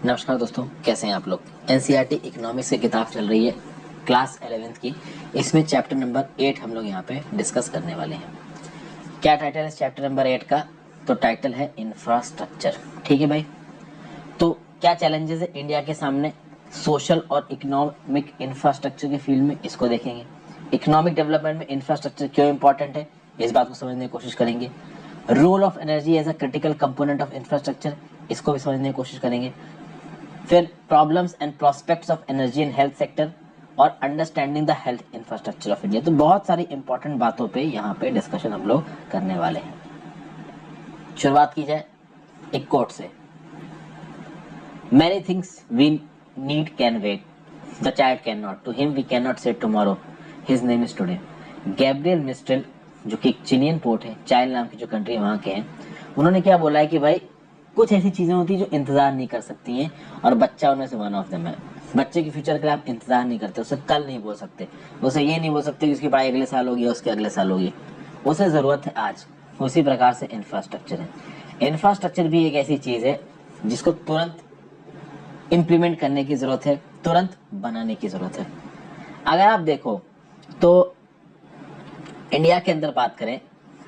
नमस्कार दोस्तों, कैसे हैं आप लोग। एनसीईआरटी इकोनॉमिक्स की किताब चल रही है क्लास 11th की। इसमें चैप्टर नंबर 8 हम लोग यहाँ पे डिस्कस करने वाले हैं। क्या टाइटल है चैप्टर नंबर 8 का? तो टाइटल है इंफ्रास्ट्रक्चर। ठीक है भाई। तो क्या चैलेंजेस है इंडिया के सामने सोशल और इकोनॉमिक इंफ्रास्ट्रक्चर के फील्ड में, इसको देखेंगे। इकोनॉमिक डेवलपमेंट में इंफ्रास्ट्रक्चर क्यों इंपॉर्टेंट है, इस बात को समझने की कोशिश करेंगे। Role of energy as a critical component of infrastructure, इसको भी समझने की कोशिश करेंगे। फिर problems and prospects of energy and health sector और understanding the health infrastructure of India. तो बहुत सारी इंपॉर्टेंट बातों पे यहाँ पे डिस्कशन हम लोग करने वाले हैं। शुरुआत की जाए एक कोट से। Many things we need can wait, the child can not, to him we can not say tomorrow, his name is today. Gabriel Mistral, जो कि एक चिलियन पोर्ट है, चाइल्ड नाम की जो कंट्री वहाँ के हैं, उन्होंने क्या बोला है कि भाई कुछ ऐसी चीजें होती है जो इंतजार नहीं कर सकती हैं, और बच्चा उनमें से वन ऑफ देम है। बच्चे के फ्यूचर के लिए आप इंतजार नहीं करते, उसे कल नहीं बोल सकते, उसे ये नहीं बोल सकते कि उसकी पढ़ाई अगले साल होगी, उसके अगले साल होगी, उसे जरूरत है आज। उसी प्रकार से इंफ्रास्ट्रक्चर है। इंफ्रास्ट्रक्चर भी एक ऐसी चीज है जिसको तुरंत इंप्लीमेंट करने की जरूरत है, तुरंत बनाने की जरूरत है। अगर आप देखो तो इंडिया के अंदर बात करें,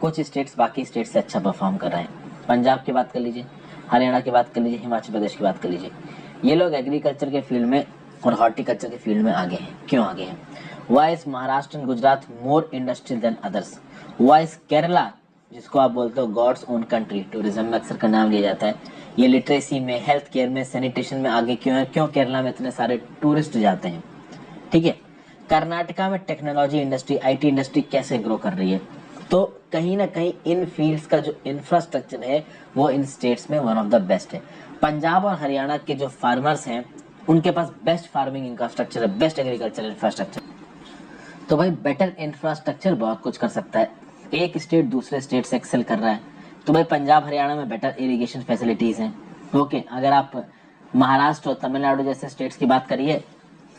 कुछ स्टेट्स बाकी स्टेट से अच्छा परफॉर्म कर रहे हैं। पंजाब की बात कर लीजिए, हरियाणा की बात कर लीजिए, हिमाचल प्रदेश की बात कर लीजिए। ये लोग एग्रीकल्चर के फील्ड में और हॉर्टिकल्चर के फील्ड में आगे हैं। क्यों आगे हैं? Why is Maharashtra and Gujarat more industrial than others? Why is Kerala, जिसको आप बोलते हो गॉड्स ओन कंट्री, टूरिज्म में अक्सर का नाम लिया जाता है, ये लिटरेसी में, हेल्थ केयर में, सैनिटेशन में आगे क्यों है? क्यों केरला में इतने सारे टूरिस्ट जाते हैं? ठीक है। कर्नाटका में टेक्नोलॉजी इंडस्ट्री, आईटी इंडस्ट्री कैसे ग्रो कर रही है? तो कहीं ना कहीं इन फील्ड्स का जो इंफ्रास्ट्रक्चर है वो इन स्टेट्स में वन ऑफ द बेस्ट है। पंजाब और हरियाणा के जो फार्मर्स हैं उनके पास बेस्ट फार्मिंग इंफ्रास्ट्रक्चर है, बेस्ट एग्रीकल्चर इंफ्रास्ट्रक्चर। तो भाई बेटर इंफ्रास्ट्रक्चर बहुत कुछ कर सकता है। एक स्टेट दूसरे स्टेट से एक्सेल कर रहा है, तो भाई पंजाब हरियाणा में बेटर इरिगेशन फैसिलिटीज हैं। ओके, अगर आप महाराष्ट्र और तमिलनाडु जैसे स्टेट्स की बात करिए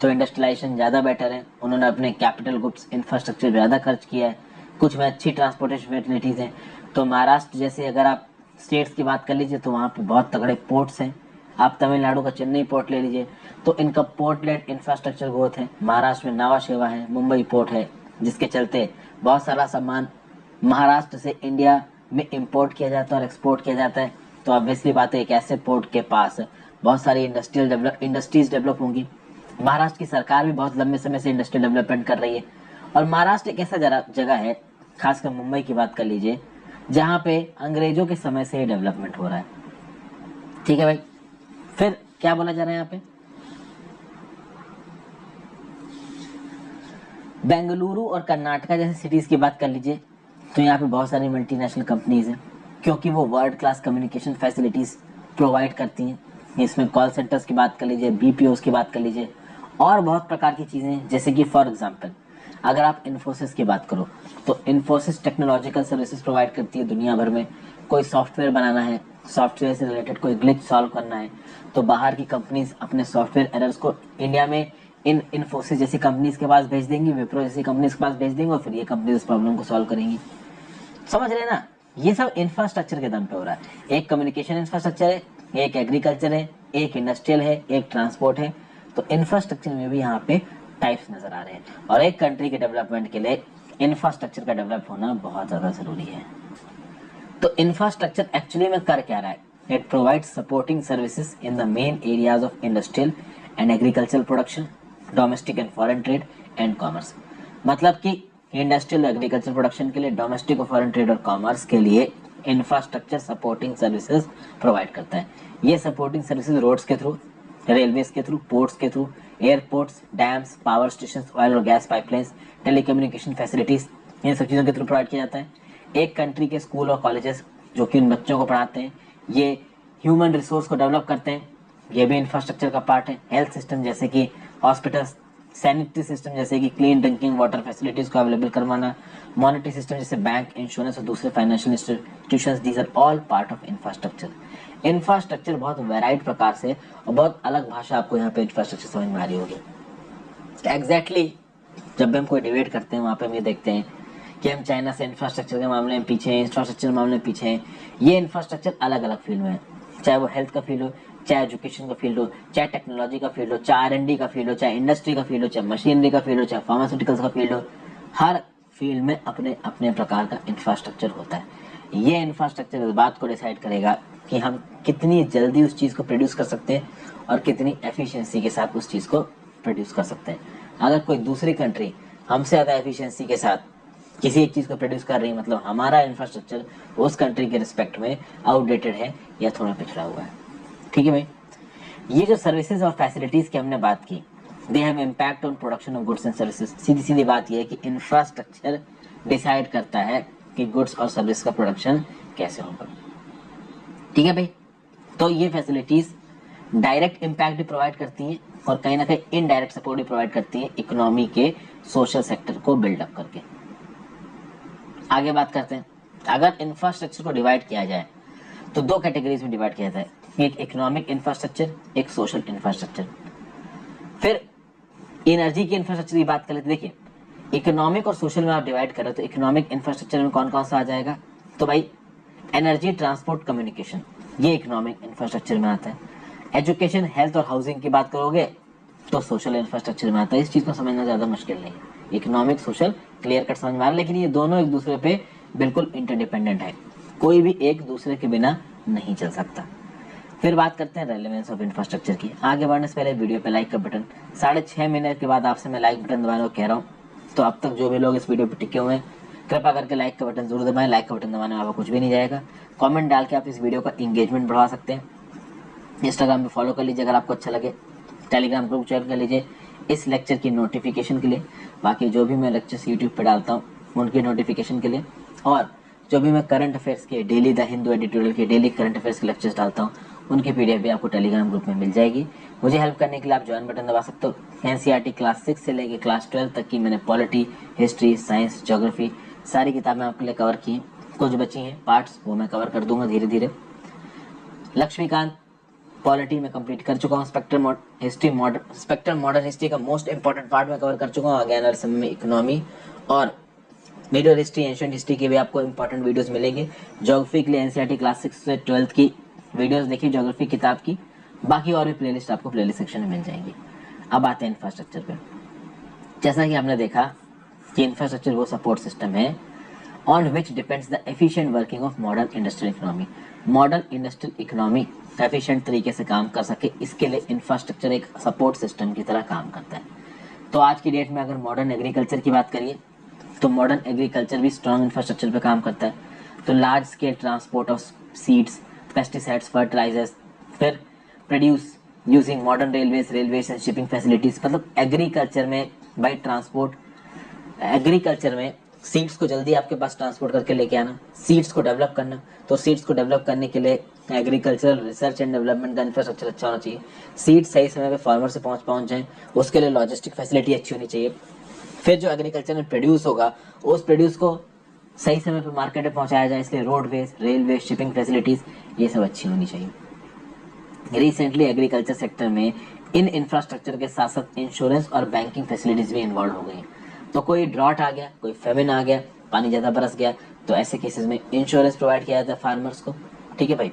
तो इंडस्ट्रियलाइजेशन ज़्यादा बेटर है, उन्होंने अपने कैपिटल गुड्स इंफ्रास्ट्रक्चर ज़्यादा खर्च किया है, कुछ में अच्छी ट्रांसपोर्टेशन फैसिलिटीज़ हैं। तो महाराष्ट्र जैसे अगर आप स्टेट्स की बात कर लीजिए तो वहाँ पे बहुत तगड़े पोर्ट्स हैं। आप तमिलनाडु का चेन्नई पोर्ट ले लीजिए तो इनका पोर्ट लेड इंफ्रास्ट्रक्चर ग्रोथ है। महाराष्ट्र में नावा शेवा है, मुंबई पोर्ट है, जिसके चलते बहुत सारा सामान महाराष्ट्र से इंडिया में इंपोर्ट किया जाता है और एक्सपोर्ट किया जाता है। तो ऑब्वियसली बात है, एक ऐसे पोर्ट के पास बहुत सारी इंडस्ट्रीज डेवलप होंगी। महाराष्ट्र की सरकार भी बहुत लंबे समय से इंडस्ट्रियल डेवलपमेंट कर रही है। और महाराष्ट्र एक ऐसा जगह है, खासकर मुंबई की बात कर लीजिए, जहां पे अंग्रेजों के समय से ही डेवलपमेंट हो रहा है। ठीक है भाई। फिर क्या बोला जा रहा है यहाँ पे? बेंगलुरु और कर्नाटका जैसे सिटीज की बात कर लीजिए तो यहाँ पे बहुत सारी मल्टीनेशनल कंपनीज हैं, क्योंकि वो world class communication facilities provide करती हैं। इसमें कॉल सेंटर्स की बात कर लीजिए, बीपीओस की बात कर लीजिए, और बहुत प्रकार की चीज़ें, जैसे कि फॉर एग्जांपल अगर आप इन्फोसिस की बात करो तो इन्फोसिस टेक्नोलॉजिकल सर्विसेज प्रोवाइड करती है दुनिया भर में। कोई सॉफ्टवेयर बनाना है, सॉफ्टवेयर से रिलेटेड कोई ग्लिच सॉल्व करना है, तो बाहर की कंपनीज अपने सॉफ्टवेयर एरर्स को इंडिया में इन इन्फोसिस जैसी कंपनीज के पास भेज देंगी, विप्रो जैसी कंपनीज के पास भेज देंगे, और फिर ये कंपनीज इस प्रॉब्लम को सॉल्व करेंगी। समझ रहे हैं ना? ये सब इंफ्रास्ट्रक्चर के दम पे हो रहा है। एक कम्युनिकेशन इंफ्रास्ट्रक्चर है, एक एग्रीकल्चर है, एक इंडस्ट्रियल है, एक ट्रांसपोर्ट है। तो इंफ्रास्ट्रक्चर में भी यहाँ पे टाइप्स नजर आ रहे हैं, और एक कंट्री के डेवलपमेंट के लिए इंफ्रास्ट्रक्चर का डेवलप होना बहुत ज्यादा जरूरी है। तो इंफ्रास्ट्रक्चर एक्चुअली में कर क्या रहा है? It provides supporting services in the main areas of industrial and agricultural production, domestic and foreign trade and commerce. मतलब कि इंडस्ट्रियल एग्रीकल्चर प्रोडक्शन के लिए, डोमेस्टिक और फॉरेन ट्रेड और कॉमर्स के लिए इंफ्रास्ट्रक्चर सपोर्टिंग सर्विसेज प्रोवाइड करता है। ये सपोर्टिंग सर्विसेज रोड्स के थ्रू, रेलवेज के थ्रू, पोर्ट्स के through, airports, dams, power station, oil और गैस पाइपलाइंस, टेलीकम्युनिकेशन फैसिलिटीज, इन सब चीज़ों के थ्रू प्रोवाइड किया जाता है। एक कंट्री के स्कूल और कॉलेजेस जो कि उन बच्चों को पढ़ाते हैं, ये ह्यूमन रिसोर्स को डेवलप करते हैं, ये भी इंफ्रास्ट्रक्चर का पार्ट है। हेल्थ सिस्टम जैसे कि हॉस्पिटल्स, सैनिटरी सिस्टम जैसे कि क्लीन ड्रिंकिंग वाटर फैसिलिटीज को अवेलेबल करवाना, मॉनेटरी सिस्टम जैसे बैंक, इंश्योरेंस और दूसरे financial institutions, these are all part of infrastructure. Infrastructure बहुत वैराइड प्रकार से और बहुत अलग भाषा आपको यहाँ पे इंफ्रास्ट्रक्चर समझ में आ रही होगी। एग्जैक्टली जब भी हम कोई डिबेट करते हैं वहाँ पे हम ये देखते हैं कि हम चाइना से इंफ्रास्ट्रक्चर के मामले में पीछे हैं, इंफ्रास्ट्रक्चर के मामले में पीछे हैं। ये इंफ्रास्ट्रक्चर अलग अलग फील्ड में है, चाहे वो हेल्थ का फील्ड हो, चाहे एजुकेशन का फील्ड हो, चाहे टेक्नोलॉजी का फील्ड हो, चाहे R&D का फील्ड हो, चाहे इंडस्ट्री का फील्ड हो, चाहे मशीनरी का फील्ड हो, चाहे फार्मास्यूटिकल्स का फील्ड हो, हर फील्ड में अपने अपने प्रकार का इंफ्रास्ट्रक्चर होता है। ये इंफ्रास्ट्रक्चर इस बात को डिसाइड करेगा कि हम कितनी जल्दी उस चीज़ को प्रोड्यूस कर सकते हैं और कितनी एफिशिएंसी के साथ उस चीज़ को प्रोड्यूस कर सकते हैं। अगर कोई दूसरी कंट्री हमसे ज़्यादा एफिशिएंसी के साथ किसी एक चीज़ को प्रोड्यूस कर रही है, मतलब हमारा इंफ्रास्ट्रक्चर उस कंट्री के रिस्पेक्ट में आउटडेटेड है या थोड़ा पिछड़ा हुआ है। ठीक है भाई, ये जो सर्विसेज और फैसिलिटीज़ की हमने बात की, they have impact on production of goods and services. सीधी सीधी बात यह है कि इंफ्रास्ट्रक्चर डिसाइड करता है कि गुड्स और सर्विस का प्रोडक्शन कैसे होगा। ठीक है भाई, तो ये फैसिलिटीज डायरेक्ट इम्पैक्ट भी प्रोवाइड करती हैं और कहीं ना कहीं इनडायरेक्ट सपोर्ट भी प्रोवाइड करती हैं इकोनॉमी के सोशल सेक्टर को बिल्डअप करके। आगे बात करते हैं, अगर इंफ्रास्ट्रक्चर को डिवाइड किया जाए तो दो कैटेगरीज में डिवाइड किया जाता है, एक इकोनॉमिक इंफ्रास्ट्रक्चर, एक सोशल इंफ्रास्ट्रक्चर। फिर एनर्जी की इंफ्रास्ट्रक्चर की बात कर लेते। देखिए, इकोनॉमिक और सोशल में आप डिवाइड करें तो इकोनॉमिक इंफ्रास्ट्रक्चर में कौन कौन सा आ जाएगा, तो भाई एनर्जी, ट्रांसपोर्ट, कम्युनिकेशन, ये इकोनॉमिक इंफ्रास्ट्रक्चर में आता है। एजुकेशन, हेल्थ और हाउसिंग की बात करोगे तो सोशल इंफ्रास्ट्रक्चर में आता है। इस चीज को समझना ज्यादा मुश्किल नहीं है, इकोनॉमिक सोशल क्लियर कट समझ में आ रहा है, लेकिन ये दोनों एक दूसरे पे बिल्कुल इंटरडिपेंडेंट है, कोई भी एक दूसरे के बिना नहीं चल सकता। फिर बात करते हैं रेलेवेंस ऑफ इंफ्रास्ट्रक्चर की। आगे बढ़ने से पहले वीडियो पे लाइक का बटन, 6.5 मिनट के बाद आपसे मैं लाइक बटन दबाने को कह रहा हूँ, तो अब तक जो भी लोग इस वीडियो पे टिके हुए हैं कृपया करके लाइक का बटन जरूर दबाएं। लाइक का बटन दबाने में आपको कुछ भी नहीं जाएगा। कमेंट डाल के आप इस वीडियो का इंगेजमेंट बढ़ा सकते हैं। इंस्टाग्राम पे फॉलो कर लीजिए अगर आपको अच्छा लगे, टेलीग्राम ग्रुप ज्वाइन कर लीजिए इस लेक्चर की नोटिफिकेशन के लिए, बाकी जो भी मैं लेक्चर्स यूट्यूब पे डालता हूँ उनकी नोटिफिकेशन के लिए, और जो भी मैं करंट अफेयर्स के डेली द हिंदू एडिटोरियल के डेली करंट अफेयर्स के लेक्चर्स डालता हूँ उनकी PDF भी आपको टेलीग्राम ग्रुप में मिल जाएगी। मुझे हेल्प करने के लिए आप ज्वाइन बटन दबा सकते हो। NCERT क्लास 6 से लेकर क्लास 12 तक की मैंने पॉलिटी, हिस्ट्री, साइंस, ज्योग्राफी सारी किताबें आपके लिए कवर की। कुछ बची हैं पार्ट्स, वो मैं कवर कर दूंगा धीरे धीरे। लक्ष्मीकांत पॉलिटी में कंप्लीट कर चुका हूँ। स्पेक्ट्रम मॉडर्न हिस्ट्री का मोस्ट इंपॉर्टेंट पार्ट में कवर कर चुका हूँ। आगे आने वाले समय में इकोनॉमी और मीडियल हिस्ट्री, एंशिएंट हिस्ट्री के भी आपको इंपॉर्टेंट वीडियोस मिलेंगे। ज्योग्राफी के लिए NCERT क्लास 6 से 12 की वीडियोस देखिए ज्योग्राफी किताब की, बाकी और भी प्लेलिस्ट आपको प्लेलिस्ट सेक्शन में मिल जाएंगी। अब आते हैं इंफ्रास्ट्रक्चर पे। जैसा कि आपने देखा कि इंफ्रास्ट्रक्चर वो सपोर्ट सिस्टम है on which depends the efficient working of modern industrial economy. Modern industrial economy efficient तरीके से काम कर सके, इसके लिए इंफ्रास्ट्रक्चर एक सपोर्ट सिस्टम की तरह काम करता है। तो आज की डेट में अगर मॉडर्न एग्रीकल्चर की बात करिए तो मॉडर्न एग्रीकल्चर भी स्ट्रॉन्ग इंफ्रास्ट्रक्चर पे काम करता है। तो large scale transport of seeds, pesticides, fertilizers, फिर produce using modern railways and shipping facilities. मतलब एग्रीकल्चर में बाई ट्रांसपोर्ट, एग्रीकल्चर में सीड्स को जल्दी आपके पास ट्रांसपोर्ट करके लेके आना, सीड्स को डेवलप करना। तो सीड्स को डेवलप करने के लिए एग्रीकल्चरल रिसर्च एंड डेवलपमेंट का इंफ्रास्ट्रक्चर अच्छा होना चाहिए। सीड्स सही समय पे फार्मर से पहुंच जाए, उसके लिए लॉजिस्टिक फैसिलिटी अच्छी होनी चाहिए। फिर जो एग्रीकल्चर में प्रोड्यूस होगा उस प्रोड्यूस को सही समय पे मार्केट में पहुंचाया जाए, इसलिए रोडवेज, रेलवे, शिपिंग फैसिलिटीज ये सब अच्छी होनी चाहिए। रिसेंटली एग्रीकल्चर सेक्टर में इन इंफ्रास्ट्रक्चर के साथ साथ इंश्योरेंस और बैंकिंग फैसिलिटीज भी इन्वॉल्व हो गई। तो कोई ड्रॉट आ गया, कोई फेमिन आ गया, पानी ज्यादा बरस गया, तो ऐसे केसेस में इंश्योरेंस प्रोवाइड किया जाता है फार्मर्स को। ठीक है भाई,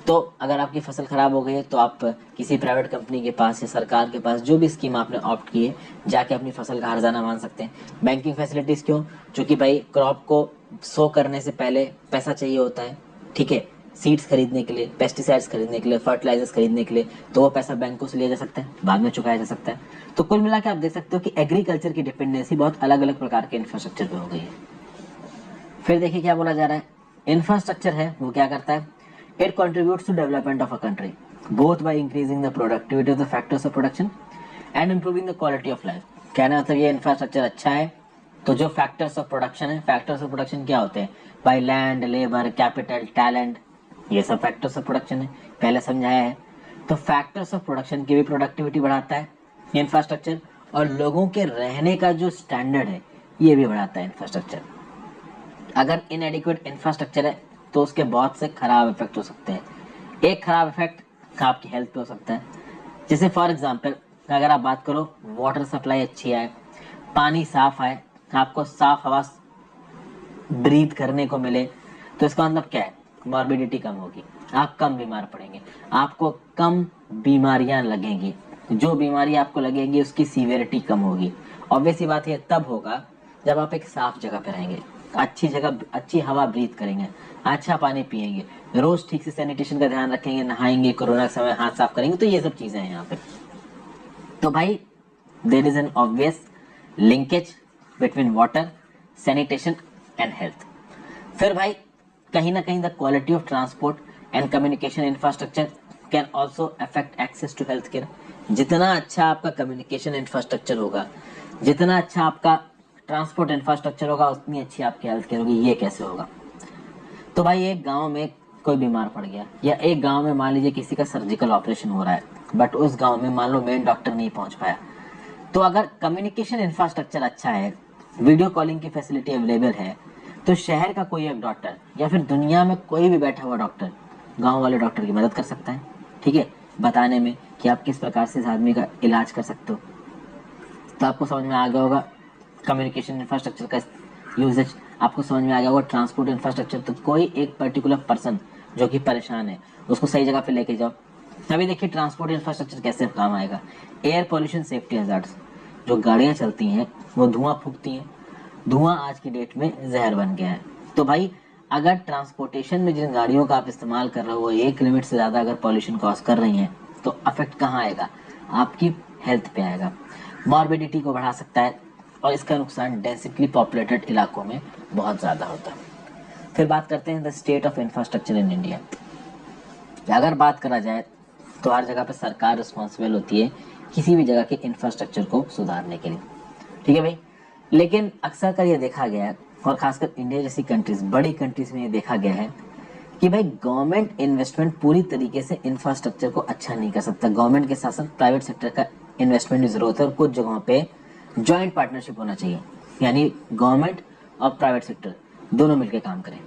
तो अगर आपकी फसल खराब हो गई है तो आप किसी प्राइवेट कंपनी के पास या सरकार के पास जो भी स्कीम आपने ऑप्ट की है जाके अपनी फसल का हर्जाना मान सकते हैं। बैंकिंग फैसिलिटीज क्यों? क्योंकि भाई क्रॉप को सो करने से पहले पैसा चाहिए होता है, ठीक है, सीड्स खरीदने के लिए, पेस्टिसाइड्स खरीदने के लिए, फर्टिलाइजर्स खरीदने के लिए, तो वो पैसा बैंकों से लिया जा सकता है, बाद में चुकाया जा सकता है। तो कुल मिला के आप देख सकते हो कि एग्रीकल्चर की डिपेंडेंसी बहुत अलग अलग प्रकार के इंफ्रास्ट्रक्चर पे हो गई है। फिर देखिए क्या बोला जा रहा है, इंफ्रास्ट्रक्चर है वो क्या करता है, it contributes to development of a country both by increasing the productivity of the factors of production and improving the quality of life। कहना मतलब ये इंफ्रास्ट्रक्चर अच्छा है तो जो फैक्टर्स ऑफ प्रोडक्शन है, फैक्टर्स ऑफ प्रोडक्शन क्या होते हैं भाई, लैंड, लेबर, कैपिटल, टैलेंट, ये सब फैक्टर्स ऑफ प्रोडक्शन है, पहले समझाया है। तो फैक्टर्स ऑफ प्रोडक्शन की भी प्रोडक्टिविटी बढ़ाता है इंफ्रास्ट्रक्चर, और लोगों के रहने का जो स्टैंडर्ड है ये भी बढ़ाता है इंफ्रास्ट्रक्चर। अगर इनएडिक्वेट इंफ्रास्ट्रक्चर है तो उसके बहुत से खराब इफेक्ट हो सकते हैं। एक खराब इफेक्ट आपकी हेल्थ पे हो सकता है, जैसे फॉर एग्जांपल अगर आप बात करो वाटर सप्लाई अच्छी आए, पानी साफ आए, आपको साफ हवा ब्रीथ करने को मिले, तो इसका मतलब क्या है, मॉर्बिडिटी कम होगी, आप कम बीमार पड़ेंगे। आपको कम बीमारियां लगेंगी, जो बीमारी आपको लगेगी उसकी सीवियरिटी कम होगी। ऑब्वियसली बात ये तब होगा जब आप एक साफ जगह पे रहेंगे, अच्छी जगह, अच्छी हवा ब्रीथ करेंगे, अच्छा पानी पिएंगे, रोज ठीक से सैनिटेशन का ध्यान रखेंगे, नहाएंगे, कोरोना के समय हाथ साफ करेंगे, तो ये सब चीजें हैं यहाँ पे। तो भाई there is an obvious linkage between water, sanitation and health. फिर भाई कहीं ना कहीं the quality of transport and communication infrastructure can also affect access to health care. जितना अच्छा आपका कम्युनिकेशन इंफ्रास्ट्रक्चर होगा, जितना अच्छा आपका ट्रांसपोर्ट इंफ्रास्ट्रक्चर होगा, उतनी अच्छी आपकी हेल्थ केयर होगी। ये कैसे होगा? तो भाई एक गांव में कोई बीमार पड़ गया, या एक गांव में मान लीजिए किसी का सर्जिकल ऑपरेशन हो रहा है, बट उस गांव में मान लो मेन डॉक्टर नहीं पहुंच पाया, तो अगर कम्युनिकेशन इंफ्रास्ट्रक्चर अच्छा है, वीडियो कॉलिंग की फैसिलिटी अवेलेबल है, तो शहर का कोई एक डॉक्टर या फिर दुनिया में कोई भी बैठा हुआ डॉक्टर गांव वाले डॉक्टर की मदद कर सकता है, ठीक है, बताने में कि आप किस प्रकार से इस आदमी का इलाज कर सकते हो। तो आपको समझ में आ गया होगा कम्युनिकेशन इंफ्रास्ट्रक्चर का यूजेज, आपको समझ में आ गया होगा ट्रांसपोर्ट इंफ्रास्ट्रक्चर। तो कोई एक पर्टिकुलर पर्सन जो कि परेशान है, उसको सही जगह पे लेके जाओ। अभी देखिए ट्रांसपोर्ट इंफ्रास्ट्रक्चर कैसे काम आएगा। एयर पॉल्यूशन सेफ्टी हजार्ड्स, जो गाड़ियां चलती हैं वो धुआं फूकती हैं, धुआं आज की डेट में जहर बन गया है। तो भाई अगर ट्रांसपोर्टेशन में जिन गाड़ियों का आप इस्तेमाल कर रहे हो वो एक लिमिट से ज्यादा अगर पॉल्यूशन कॉज कर रही हैं, तो अफेक्ट कहाँ आएगा? आपकी हेल्थ पे आएगा, मॉर्बिडिटी को बढ़ा सकता है, और इसका नुकसान डेंसिटली पॉपुलेटेड इलाकों में बहुत ज्यादा होता है। फिर बात करते हैं the state of infrastructure in India. अगर बात करा जाए तो हर जगह पे सरकार रिस्पॉन्सिबल होती है किसी भी जगह के इंफ्रास्ट्रक्चर को सुधारने के लिए, ठीक है भाई। लेकिन अक्सर कर ये देखा गया है, और खासकर इंडिया जैसी कंट्रीज, बड़ी कंट्रीज में ये देखा गया है कि भाई गवर्नमेंट इन्वेस्टमेंट पूरी तरीके से इंफ्रास्ट्रक्चर को अच्छा नहीं कर सकता। गवर्नमेंट के साथ साथ प्राइवेट सेक्टर का इन्वेस्टमेंट की जरूरत है, और कुछ जगहों पे जॉइंट पार्टनरशिप होना चाहिए, यानी गवर्नमेंट और प्राइवेट सेक्टर दोनों मिलकर काम करें।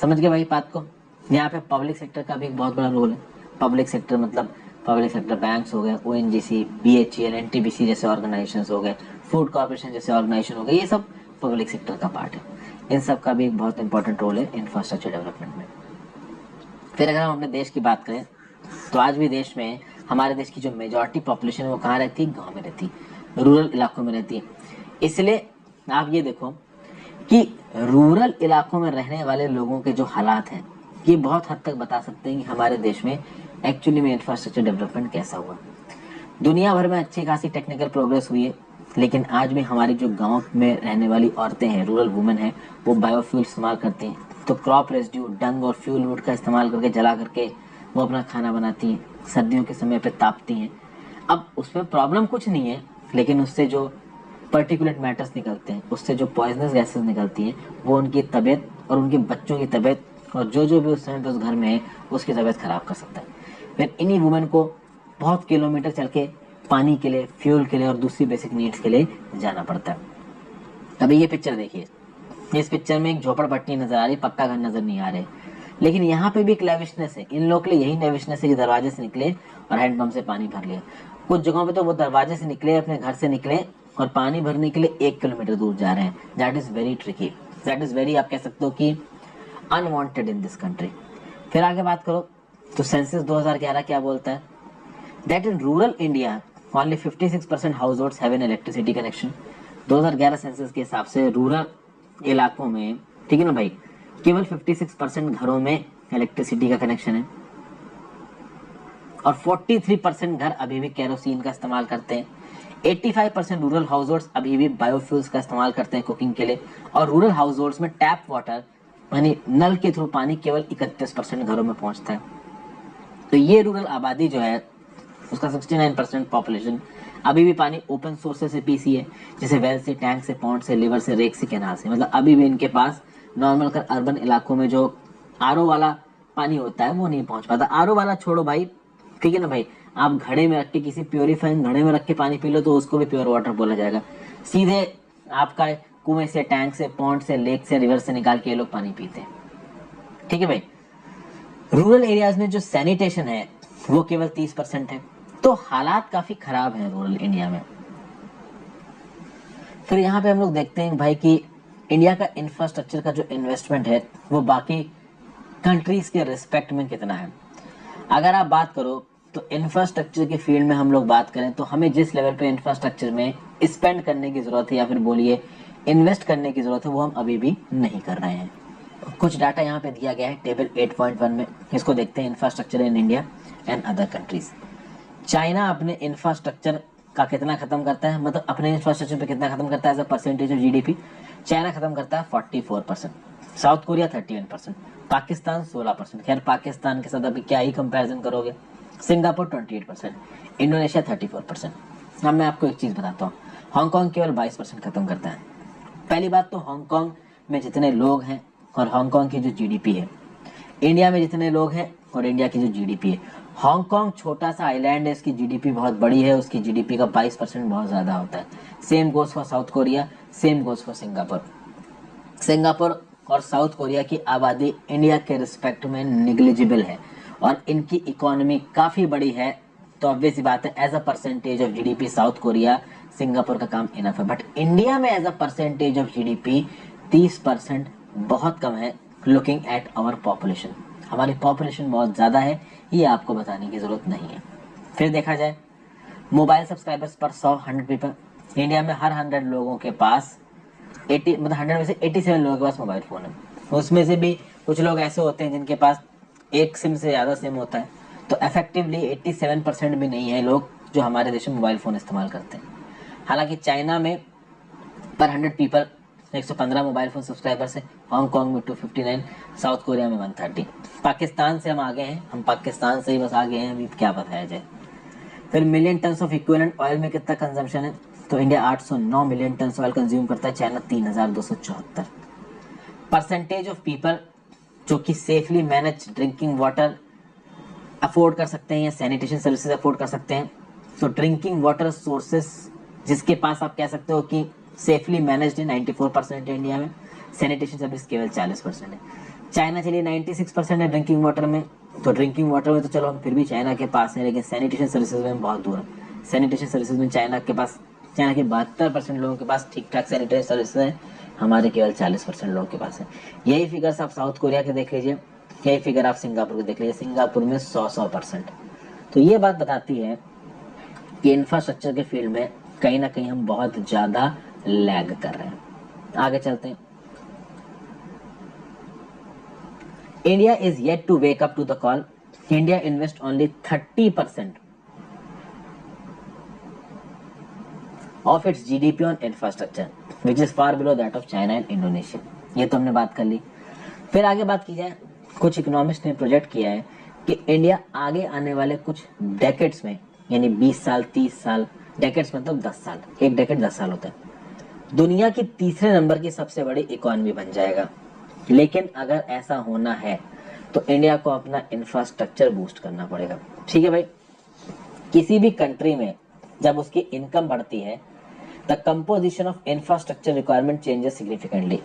समझ गए भाई बात को? यहाँ पे पब्लिक सेक्टर का भी एक बहुत बड़ा रोल है। पब्लिक सेक्टर मतलब पब्लिक सेक्टर बैंक्स हो गए, ओएनजीसी, बीएचईएल, एनटीपीसी जैसे ऑर्गेनाइजेशंस हो गए, फूड कॉर्पोरेशन जैसे ऑर्गेनाइजेशन हो गए, ये सब पब्लिक सेक्टर का पार्ट है। इन सब का भी एक बहुत इंपॉर्टेंट रोल है इंफ्रास्ट्रक्चर डेवलपमेंट में। फिर अगर हम अपने देश की बात करें तो आज भी देश में, हमारे देश की जो मेजॉरिटी पॉपुलेशन है वो कहाँ रहती है? गाँव में रहती है, रूरल इलाकों में रहती है। इसलिए आप ये देखो कि रूरल इलाकों में रहने वाले लोगों के जो हालात हैं, ये बहुत हद तक बता सकते हैं कि हमारे देश में एक्चुअली में इंफ्रास्ट्रक्चर डेवलपमेंट कैसा हुआ। दुनिया भर में अच्छी खासी टेक्निकल प्रोग्रेस हुई है, लेकिन आज भी हमारी जो गांव में रहने वाली औरतें हैं, रूरल वुमेन हैं, वो बायोफ्यूल इस्तेमाल करती हैं। तो क्रॉप रेसिड्यू, डंग और फ्यूल वुड का इस्तेमाल करके, जला करके वो अपना खाना बनाती हैं, सर्दियों के समय पे तापती हैं। अब उसमें प्रॉब्लम कुछ नहीं है, लेकिन उससे जो पर्टिकुलेट मैटर्स निकलते हैं, उससे जो पॉइजनस गैसेस निकलती हैं, वो उनकी तबीयत और उनके बच्चों की तबीयत और जो जो भी उस समय पे उस घर में है उसकी तबीयत खराब कर सकता है। फिर इन्हीं वुमेन को बहुत किलोमीटर चल के पानी के लिए, फ्यूल के लिए और दूसरी बेसिक नीड्स के लिए जाना पड़ता है। अभी ये पिक्चर देखिए, इस पिक्चर में एक झोपड़पट्टी नजर आ रही, पक्का घर नजर नहीं आ रहे, लेकिन यहाँ पे भी एक लेविशनेस है। इन लोग के लिए यही लेविशनेस है कि दरवाजे से निकले और हैंडपंप से पानी भर लिया। कुछ जगहों पे तो वो दरवाजे से निकले, अपने घर से निकले और पानी भरने के लिए 1 किलोमीटर दूर जा रहे हैं। That is very tricky, that is very, आप कह सकते हो कि अनवांटेड इन दिस कंट्री। फिर आगे बात करो तो सेंसस 2011 क्या बोलता है? That in rural India only 56% house holds have an electricity connection. 2011 census के हिसाब से रूरल इलाकों में, ठीक है ना भाई, केवल 56% घरों में इलेक्ट्रिसिटी का कनेक्शन है, और 43% घर अभी भी केरोसिन का इस्तेमाल करते हैं। 85% रूरल हाउस होल्ड्स अभी भी बायोफ्यूल्स का इस्तेमाल करते हैं कुकिंग के लिए, और रूरल हाउस होल्ड्स में टैप वाटर यानी नल के थ्रू पानी केवल 31% घरों में पहुंचता है। तो ये रूरल आबादी जो है उसका 69% पॉपुलेशन अभी भी पानी ओपन सोर्सेस से पीती है, जैसे वेल से, टैंक से, पॉन्ड से, लिवर से, रेक से, कैनाल से। मतलब अभी भी इनके पास नॉर्मल कर अर्बन इलाकों में जो आरओ वाला पानी होता है वो नहीं पहुंच पाता। आरओ वाला छोड़ो भाई, ठीक है ना भाई, आप घड़े में रख के, किसी प्योरीफाइंग घड़े में रख के पानी पी लो तो उसको भी प्योर वाटर बोला जाएगा। सीधे आपका कुएं से, टैंक से, पॉन्ड से, लेक से, रिवर से निकाल के ये लोग पानी पीते हैं, ठीक है भाई। रूरल एरियाज में जो सैनिटेशन है वो केवल 30% है। तो हालात काफी खराब हैं रूरल इंडिया में। फिर यहाँ पे हम लोग देखते हैं भाई कि इंडिया का इंफ्रास्ट्रक्चर का जो इन्वेस्टमेंट है वो बाकी कंट्रीज के रिस्पेक्ट में कितना है। अगर आप बात करो तो इंफ्रास्ट्रक्चर के फील्ड में हम लोग बात करें तो हमें जिस लेवल पे इंफ्रास्ट्रक्चर में स्पेंड करने की जरूरत है या फिर बोलिए इन्वेस्ट करने की जरूरत है वो हम अभी भी नहीं कर रहे हैं। कुछ डाटा यहाँ पे दिया गया है टेबल 8.1 में, इसको देखते हैं, infrastructure in India and other countries. China अपने इंफ्रास्ट्रक्चर का कितना खत्म करता है, मतलब अपने इंफ्रास्ट्रक्चर पे कितना खत्म करता है as a percentage of GDP. China खत्म करता है 44%, साउथ कोरिया 31%, पाकिस्तान 16%। खैर पाकिस्तान के साथ अभी क्या ही कंपैरिजन करोगे। Singapore 28%, Indonesia 34%। अब मैं आपको एक चीज बताता हूँ, हांगकांग केवल 22% खत्म करता है। पहली बात तो हांगकांग में जितने लोग हैं और हांगकांग की जो जीडीपी है, इंडिया में जितने लोग हैं और इंडिया की जो जीडीपी है, हांगकांग छोटा सा आइलैंड है, इसकी जीडीपी बहुत बड़ी है, उसकी जीडीपी का 22% बहुत ज्यादा होता है। Same goes for south Korea, same goes for Singapore. Singapore और साउथ कोरिया की आबादी इंडिया के रिस्पेक्ट में निग्लिजिबल है और इनकी इकोनॉमी काफी बड़ी है, तो ऑब्वियस बात है as a percentage of GDP South Korea Singapore का काम इनफ है। बट इंडिया में as a percentage of GDP 30% बहुत कम है। लुकिंग एट आवर पॉपुलेशन, हमारी पॉपुलेशन बहुत ज़्यादा है, ये आपको बताने की ज़रूरत नहीं है। फिर देखा जाए मोबाइल सब्सक्राइबर्स पर 100 पीपल, इंडिया में हर 100 लोगों के पास 80 मतलब 100 में से 87 लोगों के पास मोबाइल फ़ोन है। उसमें से भी कुछ लोग ऐसे होते हैं जिनके पास एक सिम से ज़्यादा सिम होता है, तो इफेक्टिवली 87% भी नहीं है लोग जो हमारे देश में मोबाइल फ़ोन इस्तेमाल करते हैं। हालांकि चाइना में पर 100 पीपल 115 मोबाइल फोन सब्सक्राइबर्स है, हांगकांग में 259, साउथ कोरिया में 130। पाकिस्तान से हम आगे हैं, हम पाकिस्तान से ही बस आगे हैं, अभी क्या बताया जाए। फिर million tons of equivalent oil में कितना कंजम्पशन है, तो India 809 million turns oil consume करता है, चाइना 3274। परसेंटेज ऑफ पीपल जो कि safely manage drinking water afford कर सकते हैं या सैनिटेशन सर्विसेज अफोर्ड कर सकते हैं, तो ड्रिंकिंग वाटर सोर्सेस जिसके पास आप कह सकते हो कि सेफली मैनेज्ड है 94% है इंडिया में, सैनिटेशन सर्विस केवल 40% है। चाइना चलिए 96% है ड्रिंकिंग वाटर में, तो ड्रिंकिंग वाटर में तो चलो हम फिर भी चाइना के पास है, लेकिन सैनिटेशन सर्विसेज में बहुत दूर है। सैनिटेशन सर्विसेज में चाइना के 72% लोगों के पास ठीक ठाक सैनिटेशन सर्विसेज है, हमारे केवल 40% लोगों के पास है। यही फिगर्स आप साउथ कोरिया के देख लीजिए, यही फिगर आप सिंगापुर के देख लीजिए, सिंगापुर में 100%। तो ये बात बताती है कि इंफ्रास्ट्रक्चर के फील्ड में कहीं ना कहीं हम बहुत ज्यादा लैग कर रहे हैं। आगे चलते हैं। India is yet to wake up to the call. India invest only 30% of its GDP on infrastructure which is far below that of China and Indonesia. ये तो हमने बात कर ली। फिर आगे बात की जाए, कुछ इकोनॉमिस्ट ने प्रोजेक्ट किया है कि इंडिया आगे आने वाले कुछ डेकेड्स में, यानी 20 साल 30 साल, डेकेड्स मतलब 10 साल, एक डेकेड 10 साल होता है, दुनिया की तीसरे नंबर की सबसे बड़ी इकोनॉमी बन जाएगा। लेकिन अगर ऐसा होना है तो इंडिया को अपना इंफ्रास्ट्रक्चर बूस्ट करना पड़ेगा। ठीक है भाई, किसी भी कंट्री में जब उसकी इनकम बढ़ती है the composition of infrastructure requirement changes significantly.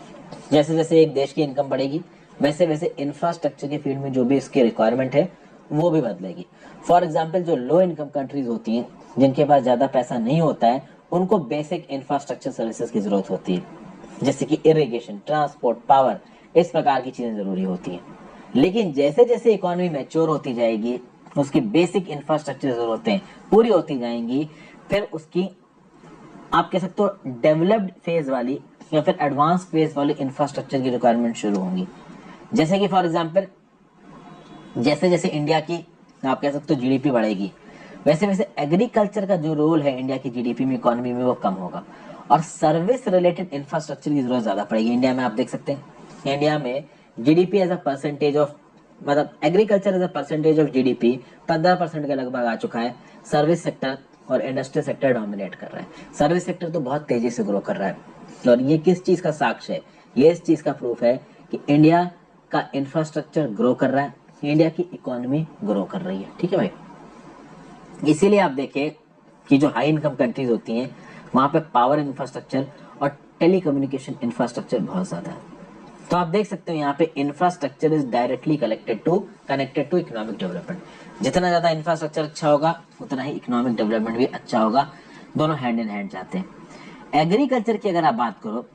जैसे जैसे एक देश की इनकम बढ़ेगी वैसे वैसे इंफ्रास्ट्रक्चर के फील्ड में जो भी इसकी रिक्वायरमेंट है वो भी बदलेगी। फॉर एग्जाम्पल जो लो इनकम कंट्रीज होती हैं, जिनके पास ज्यादा पैसा नहीं होता है, उनको बेसिक इंफ्रास्ट्रक्चर सर्विसेज की जरूरत होती है, जैसे कि इरिगेशन, ट्रांसपोर्ट, पावर, इस प्रकार की चीजें जरूरी होती हैं। लेकिन जैसे जैसे इकोनॉमी मैच्योर होती जाएगी, उसकी बेसिक इंफ्रास्ट्रक्चर जरूरतें पूरी होती जाएंगी, फिर उसकी आप कह सकते हो डेवलप्ड फेज वाली या फिर एडवांस फेज वाली इंफ्रास्ट्रक्चर की रिक्वायरमेंट शुरू होंगी। जैसे कि फॉर एग्जाम्पल जैसे जैसे इंडिया की आप कह सकते हो जीडीपी बढ़ेगी, वैसे वैसे एग्रीकल्चर का जो रोल है इंडिया की जीडीपी में, इकोनॉमी में, वो कम होगा और सर्विस रिलेटेड इंफ्रास्ट्रक्चर की जरूरत ज्यादा पड़ेगी। इंडिया में आप देख सकते हैं, इंडिया में GDP as a percentage of, मतलब agriculture as a percentage of GDP 15% के लगभग आ चुका है। सर्विस सेक्टर और इंडस्ट्रियल सेक्टर डोमिनेट कर रहा है। सर्विस सेक्टर तो बहुत तेजी से ग्रो कर रहा है और ये किस चीज का साक्ष्य है, ये इस चीज का प्रूफ है कि इंडिया का इंफ्रास्ट्रक्चर ग्रो कर रहा है, इंडिया की इकोनॉमी ग्रो कर रही है। ठीक है भाई, इसीलिए आप देखें कि जो हाई इनकम कंट्रीज होती हैं वहां पे पावर इंफ्रास्ट्रक्चर और टेलीकम्युनिकेशन इंफ्रास्ट्रक्चर बहुत ज्यादा है। तो आप देख सकते हो यहाँ पे infrastructure is directly connected to economic development. जितना ज्यादा इंफ्रास्ट्रक्चर अच्छा होगा उतना ही इकोनॉमिक डेवलपमेंट भी अच्छा होगा, दोनों हैंड इन हैंड जाते हैं। एग्रीकल्चर की अगर आप बात करो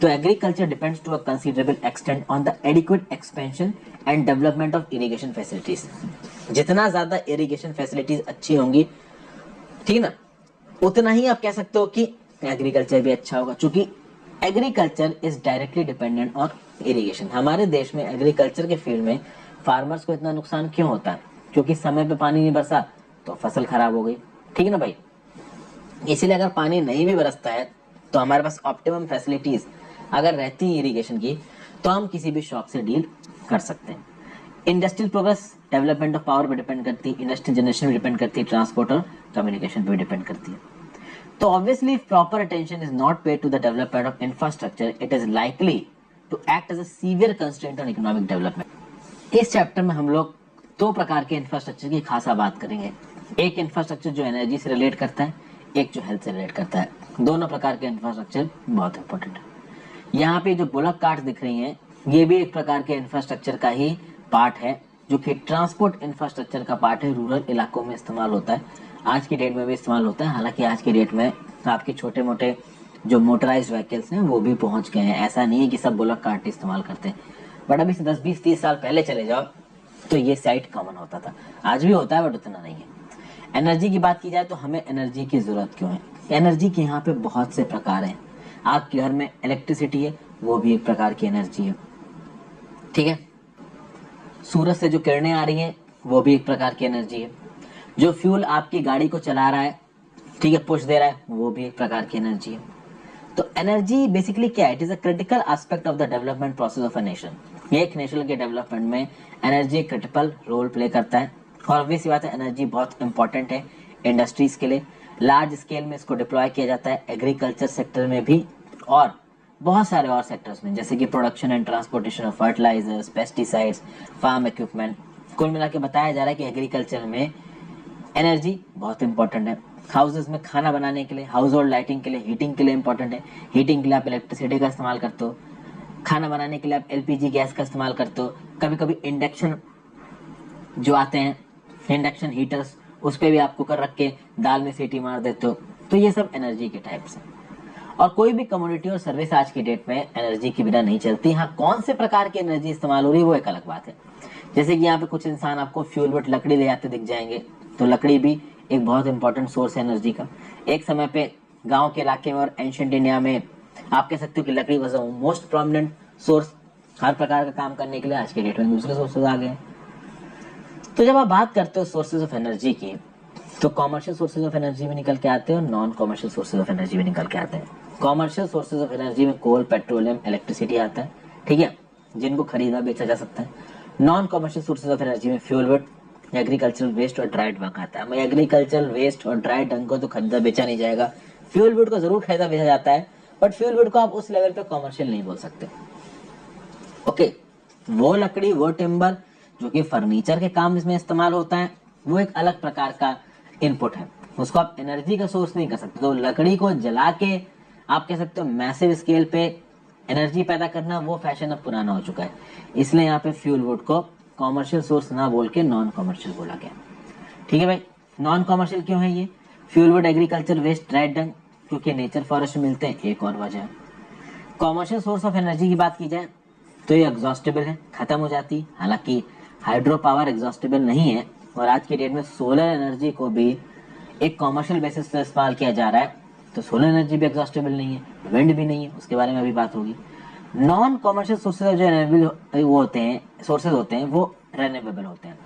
तो agriculture depends to a considerable extent on the adequate expansion and development of irrigation facilities. जितना ज्यादा इरिगेशन फैसिलिटीज अच्छी होंगी, ठीक है ना, उतना ही आप कह सकते हो कि एग्रीकल्चर भी अच्छा होगा, क्योंकि agriculture is directly dependent on irrigation. हमारे देश में एग्रीकल्चर के फील्ड में फार्मर्स को इतना नुकसान क्यों होता है? क्योंकि समय पे पानी नहीं बरसा तो फसल खराब हो गई, ठीक है ना भाई। इसीलिए अगर पानी नहीं भी बरसता है तो हमारे पास ऑप्टिमम फैसिलिटीज अगर रहती है इरिगेशन की, तो हम किसी भी शॉक से डील कर सकते हैं। Industrial progress development of power पे डिपेंड करती है, इंडस्ट्रियल जनरेशन भी डिपेंड करती है, ट्रांसपोर्ट और कम्युनिकेशन पे भी डिपेंड करती है। तो obviously proper attention is not paid to the development of infrastructure, it is likely to act as a severe constraint on economic development. इस चैप्टर में हम लोग दो प्रकार के इंफ्रास्ट्रक्चर की खासा बात करेंगे। एक इंफ्रास्ट्रक्चर जो एनर्जी से रिलेट करता है, एक जो हेल्थ से रिलेट करता है। दोनों प्रकार के इंफ्रास्ट्रक्चर बहुत इंपॉर्टेंट है। यहाँ पे जो बुलक कार्ट दिख रही हैं, ये भी एक प्रकार के इंफ्रास्ट्रक्चर का ही पार्ट है, जो कि ट्रांसपोर्ट इंफ्रास्ट्रक्चर का पार्ट है। रूरल इलाकों में इस्तेमाल होता है, आज की डेट में भी इस्तेमाल होता है। हालांकि आज की डेट में आपके छोटे मोटे जो मोटराइज्ड व्हीकल्स हैं वो भी पहुंच गए हैं, ऐसा नहीं है कि सब बुलक कार्ट इस्तेमाल करते हैं। बट अभी से 10-20-30 साल पहले चले जाओ तो ये साइट कॉमन होता था, आज भी होता है बट उतना नहीं है। एनर्जी की बात की जाए तो हमें एनर्जी की जरूरत क्यों है? एनर्जी के यहाँ पे बहुत से प्रकार हैं। आपके घर में इलेक्ट्रिसिटी है, वो भी एक प्रकार की एनर्जी है, ठीक है। सूरज से जो किरणें आ रही हैं वो भी एक प्रकार की एनर्जी है। जो फ्यूल आपकी गाड़ी को चला रहा है, ठीक है, पुश दे रहा है, वो भी एक प्रकार की एनर्जी है। तो एनर्जी बेसिकली क्या है? It is a critical aspect of the development process of a nation. एक नेशन के डेवलपमेंट में एनर्जी एक क्रिटिकल रोल प्ले करता है। और ऑब्वियस बात है, एनर्जी बहुत इंपॉर्टेंट है इंडस्ट्रीज के लिए। लार्ज स्केल में इसको डिप्लॉय किया जाता है एग्रीकल्चर सेक्टर में भी, और बहुत सारे और सेक्टर्स में, जैसे कि production and transportation of fertilisers, pesticides, farm equipment. कुल मिला के बताया जा रहा है कि एग्रीकल्चर में एनर्जी बहुत इंपॉर्टेंट है। हाउसेज में खाना बनाने के लिए, हाउस होल्ड लाइटिंग के लिए, हीटिंग के लिए इंपॉर्टेंट है। हीटिंग के लिए आप इलेक्ट्रिसिटी का इस्तेमाल करते हो, खाना बनाने के लिए आप एलपीजी गैस का इस्तेमाल करते हो। कभी कभी इंडक्शन जो आते हैं, इंडक्शन हीटर्स, उस पर भी आप कुकर रख के दाल में सीटी मार देते हो। तो ये सब एनर्जी के टाइप्स हैं। और कोई भी कमोडिटी और सर्विस आज की डेट में एनर्जी के बिना नहीं चलती। हाँ, कौन से प्रकार की एनर्जी इस्तेमाल हो रही है वो एक अलग बात है। जैसे कि यहाँ पे कुछ इंसान आपको फ्यूल वुड लकड़ी ले जाते दिख जाएंगे, तो लकड़ी भी एक बहुत इंपॉर्टेंट सोर्स है एनर्जी का। एक समय पे गांव के इलाके में और एंशिएंट इंडिया में आप कह सकते हो कि लकड़ी वॉज मोस्ट प्रोमिनेंट सोर्स हर प्रकार का काम करने के लिए। आज के डेट में दूसरे सोर्सेज आ गए हैं। तो जब आप बात करते हो सोर्सेज ऑफ एनर्जी की, तो कॉमर्शियल सोर्सेज ऑफ एनर्जी भी निकल के आते हैं और non commercial sources of energy भी निकल के आते हैं। कॉमर्शियल सोर्सेज ऑफ एनर्जी में कोल, पेट्रोलियम, इलेक्ट्रिसिटी आता है, ठीक है, जिनको खरीदा बेचा जा सकता है। Non commercial sources of energy में फ्यूल वुड, एग्रीकल्चरल वेस्ट और ड्राइड डंग आता है। एग्रीकल्चरल वेस्ट और ड्राइड डंग को तो खरीदा बेचा नहीं जाएगा, फ्यूल वुड को जरूर खरीदा बेचा जाता है, बट फ्यूल वुड को आप उस लेवल पे कॉमर्शियल नहीं बोल सकते। ओके, वो लकड़ी, वो टिम्बर जो कि फर्नीचर के काम में इस्तेमाल होता है, वो एक अलग प्रकार का इनपुट है, उसको आप एनर्जी का सोर्स नहीं कर सकते। तो लकड़ी को जला के आप कह सकते हो मैसिव स्केल पे एनर्जी पैदा करना, वो फैशन अब पुराना हो चुका है। इसलिए यहाँ पे फ्यूल वुड को कॉमर्शियल सोर्स ना बोल के नॉन कॉमर्शियल बोला गया, ठीक है भाई। नॉन कॉमर्शियल क्यों है ये? Fuel wood, agriculture waste, dried dung, क्योंकि नेचर फॉरेस्ट में मिलते हैं, एक और वजह है। कॉमर्शियल सोर्स ऑफ एनर्जी की बात की जाए तो ये एग्जॉस्टेबल है, खत्म हो जाती। हालांकि हाइड्रो पावर एग्जॉस्टेबल नहीं है, और आज की डेट में सोलर एनर्जी को भी एक कॉमर्शियल बेसिस पे इस्तेमाल किया जा रहा है। तो सोलर एनर्जी भी एग्जॉस्टेबल नहीं है, विंड भी नहीं है, उसके बारे में अभी बात होगी। नॉन कॉमर्शियल सोर्सेज जो एनर्जी वो होते हैं, सोर्सेज होते हैं, वो रिन्यूएबल होते हैं।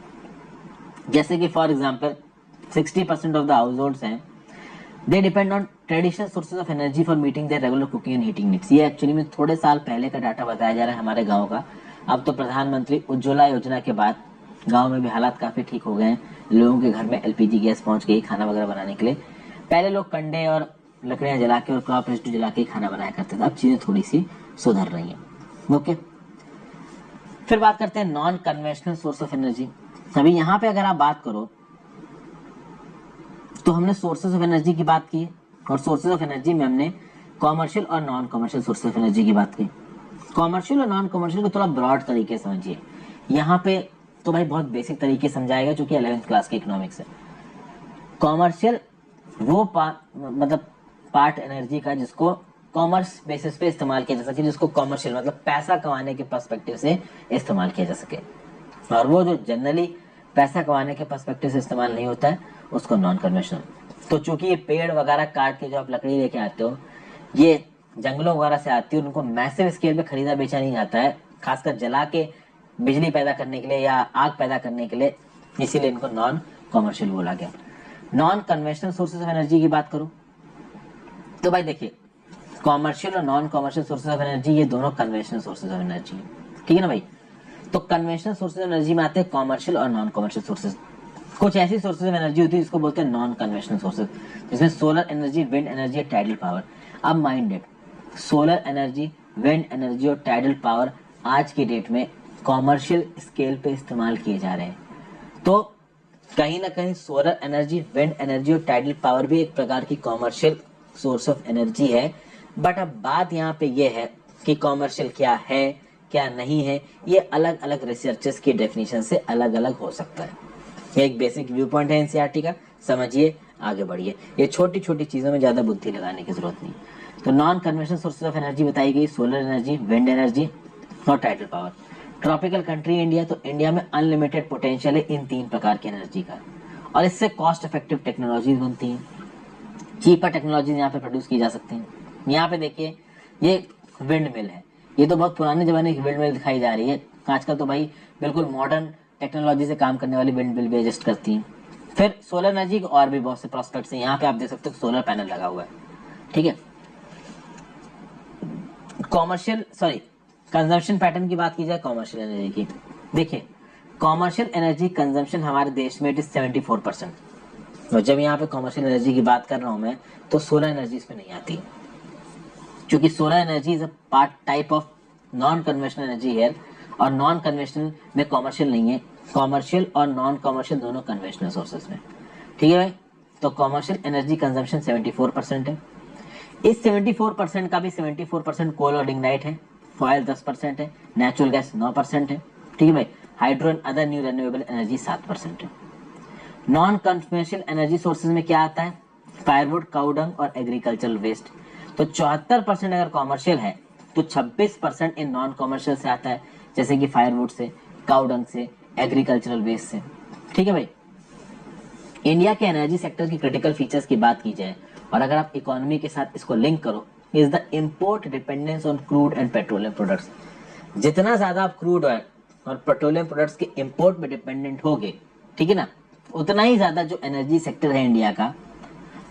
जैसे कि for example 60% of the households हैं, they depend on traditional sources of energy for meeting their regular cooking and heating needs. ये एक्चुअली में थोड़े साल पहले का डाटा बताया जा रहा है हमारे गाँव का। अब तो प्रधानमंत्री उज्ज्वला योजना के बाद गांव में भी हालात काफी ठीक हो गए हैं, लोगों के घर में एलपीजी गैस पहुंच गई खाना वगैरह बनाने के लिए। पहले लोग कंडे और लकड़ियां जला के और क्रॉप रेसिड्यू जला के खाना बनाया करते थे, अब चीजें थोड़ी सी सुधर रही हैं। ओके, फिर बात करते हैं non conventional source of energy. अभी यहाँ पे अगर आप बात करो तो हमने सोर्सेज ऑफ एनर्जी की बात की, और सोर्सेज ऑफ एनर्जी में हमने कॉमर्शियल और non commercial source of energy की बात की। कॉमर्शियल और नॉन कॉमर्शियल को थोड़ा ब्रॉड तरीके से समझिए। यहाँ पे तो भाई बहुत बेसिक तरीके समझाएगा, जो कि 11th क्लास के इकोनॉमिक्स है। कॉमर्शियल वो मतलब पार्ट एनर्जी का जिसको कॉमर्स बेसिस पे इस्तेमाल किया जा सके, जिसको कॉमर्शियल मतलब पैसा कमाने के पर्सपेक्टिव से इस्तेमाल किया जा सके। और वो जो जनरली पैसा कमाने के पर्सपेक्टिव से इस्तेमाल नहीं होता है, उसको नॉन कन्वेंशनल। तो चूंकि ये पेड़ वगैरह काट के जो आप लकड़ी लेके आते हो, ये जंगलों वगैरह से आती है, उनको मैसिव स्केल पे खरीदा बेचा नहीं जाता है, खासकर जला के बिजली पैदा करने के लिए या आग पैदा करने के लिए, इसीलिए इनको नॉन कॉमर्शियल बोला गया। Non conventional sources of energy की बात करूं तो भाई देखिए, कॉमर्शियल और non commercial sources of energy ये दोनों कन्वेंशनल सोर्सेज ऑफ एनर्जी है, ठीक है ना भाई। तो कन्वेंशनल सोर्सेज ऑफ एनर्जी में आते हैं कॉमर्शियल और नॉन कॉमर्शियल सोर्सेज। कुछ ऐसी सोर्सेज ऑफ एनर्जी होती है जिसको बोलते हैं नॉन कन्वेंशनल सोर्सेज, जिसमें solar energy, wind energy, tidal power. अब mind it, solar energy, wind energy और टाइडल पावर आज की डेट में कॉमर्शियल स्केल पे इस्तेमाल किए जा रहे हैं। तो कहीं ना कहीं सोलर एनर्जी, विंड एनर्जी और टाइडल पावर भी एक प्रकार की कॉमर्शियल सोर्स ऑफ एनर्जी है। बट अब बात यहाँ पे ये है कि कॉमर्शियल क्या है क्या नहीं है, ये अलग अलग रिसर्चर्स की डेफिनेशन से अलग अलग हो सकता है। ये एक बेसिक व्यू पॉइंट है एनसीईआरटी का, समझिए आगे बढ़िए। ये छोटी छोटी चीजों में ज्यादा बुद्धि लगाने की जरूरत नहीं। तो non conventional sources of energy बताई गई, सोलर एनर्जी, विंड एनर्जी और tidal power. Tropical country India, तो इंडिया में अनलिमिटेड पोटेंशियल है इन 3 प्रकार की एनर्जी का, और इससे कॉस्ट इफेक्टिव टेक्नोलॉजीज बनती हैं, चीपर टेक्नोलॉजीज यहाँ पे प्रोड्यूस की जा सकती हैं। यहाँ पे देखिए, ये विंड मिल है, ये तो बहुत पुराने जमाने की विंड मिल दिखाई जा रही है, आजकल तो भाई बिल्कुल मॉडर्न टेक्नोलॉजी से काम करने वाली विंड मिल भी एडजस्ट करती हैं। फिर सोलर एनर्जी के और भी बहुत से प्रोस्पेक्ट्स हैं, यहाँ पे आप देख सकते हो सोलर पैनल लगा हुआ है, ठीक है। कॉमर्शियल कंजम्पशन पैटर्न की बात की जाए कॉमर्शियल एनर्जी की, देखिए कॉमर्शियल एनर्जी कंजम्पशन हमारे देश में इट इज 74%। और जब यहाँ पे कॉमर्शियल एनर्जी की बात कर रहा हूं मैं, तो सोलर एनर्जी इसमें नहीं आती, क्योंकि solar energy is a part type of non conventional energy है, और नॉन कन्वेंशनल में कॉमर्शियल नहीं है। कॉमर्शियल और नॉन कॉमर्शियल दोनों कन्वेंशनल सोर्सेज में, ठीक है भाई। तो कॉमर्शियल एनर्जी कंजम्पशन 74% है। इस 74% का भी 74% कोल और लिग्नाइट है, ऑयल 10% है, नेचुरल गैस 9% है, ठीक है भाई। Hydro and other new renewable energy 7% है। नॉन कन्वेंशनल एनर्जी सोर्सेज में क्या आता है, फायरवुड, काउडंग और एग्रीकल्चरल वेस्ट। तो 74% अगर कॉमर्शियल है तो 26% इन नॉन कॉमर्शियल से आता है, जैसे कि फायरवुड से, काउडंग से, एग्रीकल्चरल वेस्ट से, ठीक है भाई। इंडिया के एनर्जी सेक्टर की क्रिटिकल फीचर्स की बात की जाए, और अगर आप इकोनॉमी के साथ इसको लिंक करो, is the import dependence on crude and petroleum products. जितना ज्यादा आप क्रूड ऑयल और पेट्रोलियम प्रोडक्ट्स के इम्पोर्ट पे डिपेंडेंट होगे, ठीक है ना, उतना ही ज्यादा जो एनर्जी सेक्टर है इंडिया का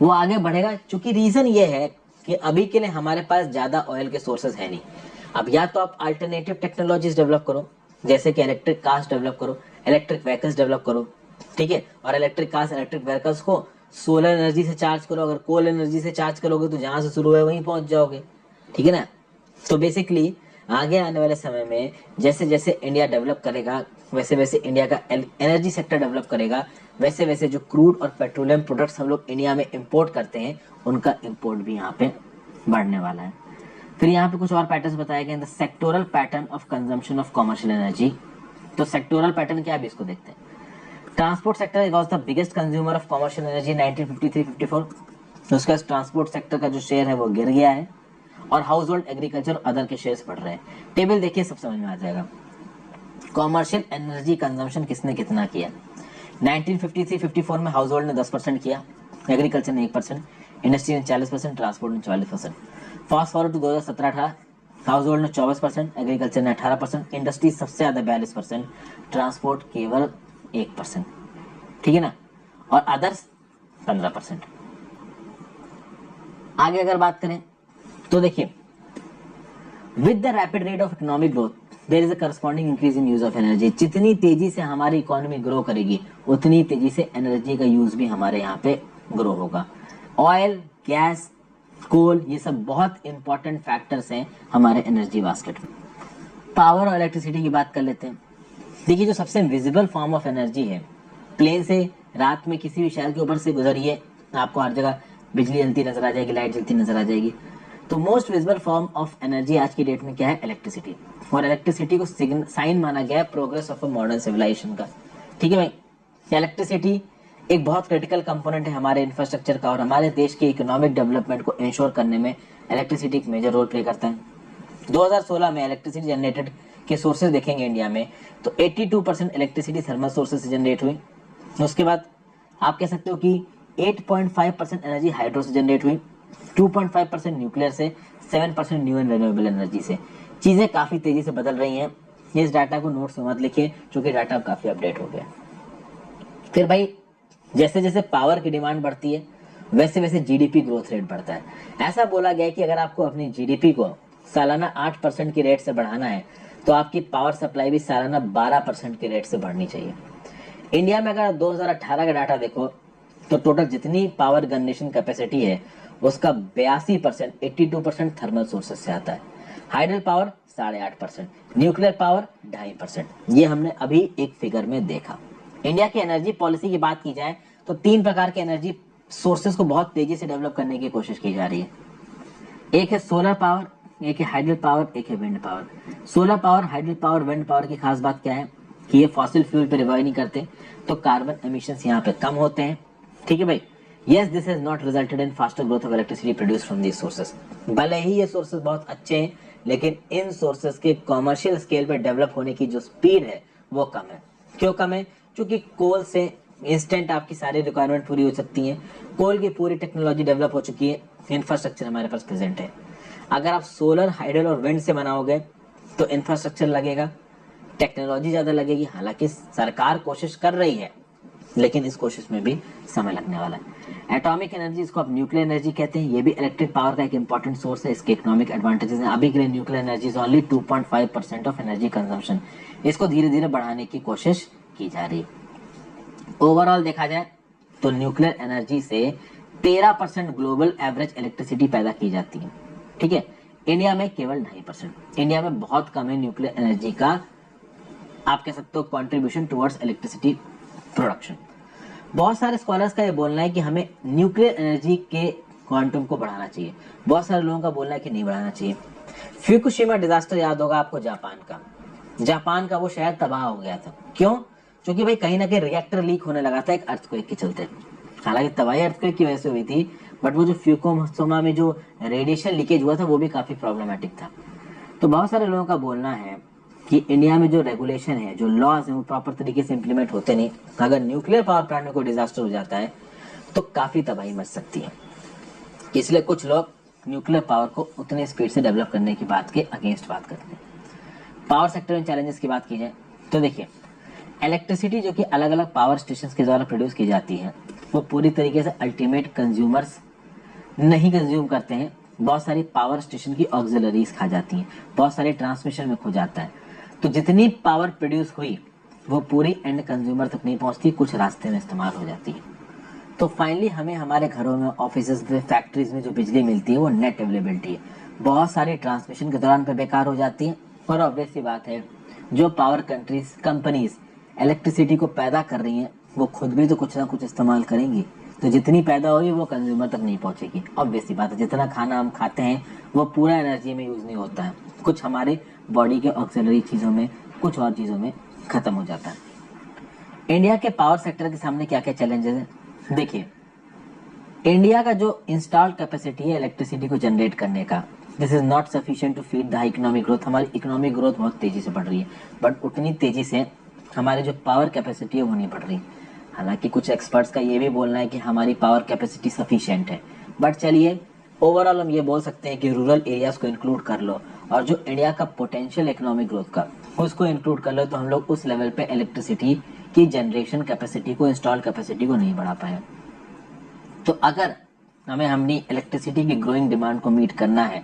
वो आगे बढ़ेगा। क्योंकि रीजन ये है कि अभी के लिए हमारे पास ज्यादा ऑयल के सोर्सेज है नहीं। अब या तो आप अल्टरनेटिव टेक्नोलॉजीज डेवलप करो, जैसे कि इलेक्ट्रिक कार्स डेवलप करो, इलेक्ट्रिक व्हीकल्स डेवलप करो, ठीक है। और इलेक्ट्रिक कार्स, इलेक्ट्रिक व्हीकल्स को सोलर एनर्जी से चार्ज करो। अगर कोल एनर्जी से चार्ज करोगे तो जहां से शुरू है वहीं पहुंच जाओगे, ठीक है ना। तो बेसिकली आगे आने वाले समय में जैसे जैसे इंडिया डेवलप करेगा, वैसे वैसे इंडिया का एनर्जी सेक्टर डेवलप करेगा, वैसे वैसे जो क्रूड और पेट्रोलियम प्रोडक्ट्स हम लोग इंडिया में इंपोर्ट करते हैं, उनका इंपोर्ट भी यहाँ पे बढ़ने वाला है। फिर यहाँ पे कुछ और पैटर्न्स बताए गए, the sectoral pattern of consumption of commercial energy. तो सेक्टोरल पैटर्न क्या है, इसको देखते हैं। Transport sector was the biggest consumer of commercial energy 1953-54। उसका ट्रांसपोर्ट सेक्टर का जो शेयर है वो गिर गया है, और हाउस होल्ड, एग्रीकल्चर, अदर के शेयर्स बढ़ रहे हैं। टेबल देखिए, सब समझ में आ जाएगा। कॉमर्शियल एनर्जी कंजम्पशन किसने कितना किया। 1953-54 में हाउस होल्ड ने 10% किया, एग्रीकल्चर ने 1%, इंडस्ट्री ने 40%, ट्रांसपोर्ट ने 44%। Fast forward to 2017-18, household ने 24%, एग्रीकल्चर ने 18%, इंडस्ट्री सबसे ज्यादा 42%, ट्रांसपोर्ट केवल 1%, ठीक है ना, और अदर्स 15%। आगे अगर बात करें तो देखिए, with the rapid rate of economic growth there is a corresponding increase in use of energy. जितनी तेजी से हमारी इकोनॉमी ग्रो करेगी, उतनी तेजी से एनर्जी का यूज भी हमारे यहाँ पे ग्रो होगा। ऑयल, गैस, कोल, ये सब बहुत इंपॉर्टेंट फैक्टर्स हैं हमारे एनर्जी बास्केट में। पावर और इलेक्ट्रिसिटी की बात कर लेते हैं। देखिए, जो सबसे विजिबल फॉर्म ऑफ एनर्जी है, प्लेन से रात में किसी भी शहर के ऊपर से गुजरिए, आपको हर जगह बिजली जलती नजर आ जाएगी, लाइट जलती नजर आ जाएगी। तो most visible form of energy आज की डेट में क्या है, इलेक्ट्रिसिटी। और इलेक्ट्रिसिटी को साइन माना गया progress of a modern civilisation का, ठीक है भाई। इलेक्ट्रिसिटी एक बहुत क्रिटिकल कंपोनेंट है हमारे इंफ्रास्ट्रक्चर का, और हमारे देश के इकोनॉमिक डेवलपमेंट को इंश्योर करने में इलेक्ट्रिसिटी एक मेजर रोल प्ले करता है। 2016 में इलेक्ट्रिसिटी जनरेटेड के सोर्सेज देखेंगे इंडिया में, तो 82% इलेक्ट्रिसिटी थर्मल सोर्सेज से जनरेट हुई। उसके बाद आप कह सकते हो कि 8.5% एनर्जी हाइड्रो से जनरेट हुई, 2.5% न्यूक्लियर से, 7% न्यू एंड रिन्यूएबल एनर्जी से। चीजें काफी तेजी से बदल रही हैं, इस डाटा को नोट्स में मत लिखिए क्योंकि डाटा काफी अपडेट हो गया। फिर भाई जैसे जैसे पावर की डिमांड बढ़ती है वैसे वैसे जीडीपी ग्रोथ रेट बढ़ता है। ऐसा बोला गया है कि अगर आपको अपनी जीडीपी को सालाना 8% की रेट से बढ़ाना है तो आपकी पावर सप्लाई भी सालाना 12% की रेट से बढ़नी चाहिए। इंडिया में अगर 2018 का डाटा देखो तो टोटल जितनी पावर जनरेशन कैपेसिटी है उसका 82%, 82% थर्मल सोर्सेस से आता है। Hydel power 8.5%, nuclear power 2.5%। ये हमने अभी एक फिगर में देखा। इंडिया की एनर्जी पॉलिसी की बात की जाए तो 3 प्रकार के एनर्जी सोर्सेस को बहुत तेजी से डेवलप करने की कोशिश की जा रही है। एक है सोलर पावर, एक है हाइडल पावर, एक है wind power. Solar power, hydel power, wind power की खास बात क्या है कि ये फॉसिल फ्यूल पे रिवाई नहीं करते तो कार्बन एमिशंस यहाँ पे कम होते हैं। ठीक है भाई। Yes, this has not resulted in faster growth of electricity produce from these sources. भले ही ये सोर्सेस बहुत अच्छे हैं लेकिन इन सोर्सेस के कॉमर्शियल स्केल पे डेवलप होने की जो स्पीड है वो कम है। क्यों कम है? क्योंकि कोल से इंस्टेंट आपकी सारी रिक्वायरमेंट पूरी हो सकती है। कोल की पूरी टेक्नोलॉजी डेवलप हो चुकी है, इंफ्रास्ट्रक्चर हमारे पास प्रेजेंट है। अगर आप सोलर, हाइडल और विंड से बनाओगे तो इंफ्रास्ट्रक्चर लगेगा, टेक्नोलॉजी ज्यादा लगेगी। हालांकि सरकार कोशिश कर रही है लेकिन इस कोशिश में भी समय लगने वाला है। एटॉमिक एनर्जी, इसको आप न्यूक्लियर एनर्जी कहते हैं, ये भी इलेक्ट्रिक पावर का एक इंपॉर्टेंट सोर्स है। इसके इकोनॉमिक एडवांटेजेस हैं। अभी के लिए nuclear energy is only 2.5% of energy consumption. इसको धीरे धीरे बढ़ाने की कोशिश की जा रही है। ओवरऑल देखा जाए तो न्यूक्लियर एनर्जी से 13% ग्लोबल एवरेज इलेक्ट्रिसिटी पैदा की जाती है। ठीक है, इंडिया में केवल 2.5%। इंडिया में बहुत कम है न्यूक्लियर एनर्जी का, आप कह सकते हो, कंट्रीब्यूशन टुवर्ड्स इलेक्ट्रिसिटी प्रोडक्शन। बहुत सारे स्कॉलर्स का ये बोलना है कि हमें न्यूक्लियर एनर्जी के क्वांटम को बढ़ाना चाहिए। बहुत सारे लोगों का बोलना है कि नहीं बढ़ाना चाहिए। फ्यूकुशिमा डिजास्टर याद होगा आपको, जापान का वो शहर तबाह हो गया था। क्यों? क्योंकि भाई कहीं ना कहीं रिएक्टर लीक होने लगा था एक अर्थक्वेक के चलते। हालांकि तबाही अर्थक्वेक की वजह से हुई थी बट वो जो फ्यूकुशिमा में जो रेडिएशन लीकेज हुआ था वो भी काफी प्रॉब्लमेटिक था। तो बहुत सारे लोगों का बोलना है कि इंडिया में जो रेगुलेशन है, जो लॉज है, वो प्रॉपर तरीके से इंप्लीमेंट होते नहीं। अगर न्यूक्लियर पावर प्लांट में कोई डिजास्टर हो जाता है तो काफी तबाही मच सकती है। इसलिए कुछ लोग न्यूक्लियर पावर को उतने स्पीड से डेवलप करने की बात के अगेंस्ट बात करते हैं। पावर सेक्टर में चैलेंजेस की बात की जाए तो देखिए, इलेक्ट्रिसिटी जो कि अलग अलग पावर स्टेशन के द्वारा प्रोड्यूस की जाती है वो पूरी तरीके से अल्टीमेट कंज्यूमर्स नहीं कंज्यूम करते हैं। बहुत सारी पावर स्टेशन की ऑक्सिलरीज खा जाती हैं, बहुत सारे ट्रांसमिशन में खो जाता है। तो जितनी पावर प्रोड्यूस हुई वो पूरी एंड कंज्यूमर तक नहीं पहुंचती, कुछ रास्ते में इस्तेमाल हो जाती है। तो फाइनली हमें हमारे घरों में, ऑफिस में, फैक्ट्रीज में जो बिजली मिलती है वो नेट अवेलेबिलिटी है। बहुत सारी ट्रांसमिशन के दौरान पे बेकार हो जाती है। और ऑब्वियस सी बात है, जो पावर कंपनीज इलेक्ट्रिसिटी को पैदा कर रही हैं वो खुद भी तो कुछ ना कुछ इस्तेमाल करेंगी। तो जितनी पैदा होगी वो कंज्यूमर तक नहीं पहुंचेगी। ऑब्वियस सी बात है, जितना खाना हम खाते हैं वो पूरा एनर्जी में यूज नहीं होता है, कुछ हमारे बॉडी के ऑक्सिलरी चीजों में, कुछ और चीजों में खत्म हो जाता है। इंडिया के पावर सेक्टर के सामने क्या क्या चैलेंजेस हैं? देखिए, इंडिया का जो इंस्टॉल्ड कैपेसिटी है इलेक्ट्रिसिटी को जनरेट करने का, this is not sufficient to feed the economic growth. हमारी इकोनॉमिक ग्रोथ बहुत तेजी से बढ़ रही है बट उतनी तेजी से हमारी जो पावर कैपेसिटी है वो नहीं बढ़ रही। हालांकि कुछ एक्सपर्ट्स का ये भी बोलना है कि हमारी पावर कैपेसिटी सफिशिएंट है। बट चलिए, ओवरऑल हम ये बोल सकते हैं कि रूरल एरियाज को इंक्लूड कर लो और जो इंडिया का पोटेंशियल इकोनॉमिक ग्रोथ का उसको इंक्लूड कर लो तो हम लोग उस लेवल पे इलेक्ट्रिसिटी की जनरेशन कैपेसिटी को, इंस्टॉल कैपेसिटी को नहीं बढ़ा पाए। तो अगर हमें अपनी इलेक्ट्रिसिटी की ग्रोइंग डिमांड को मीट करना है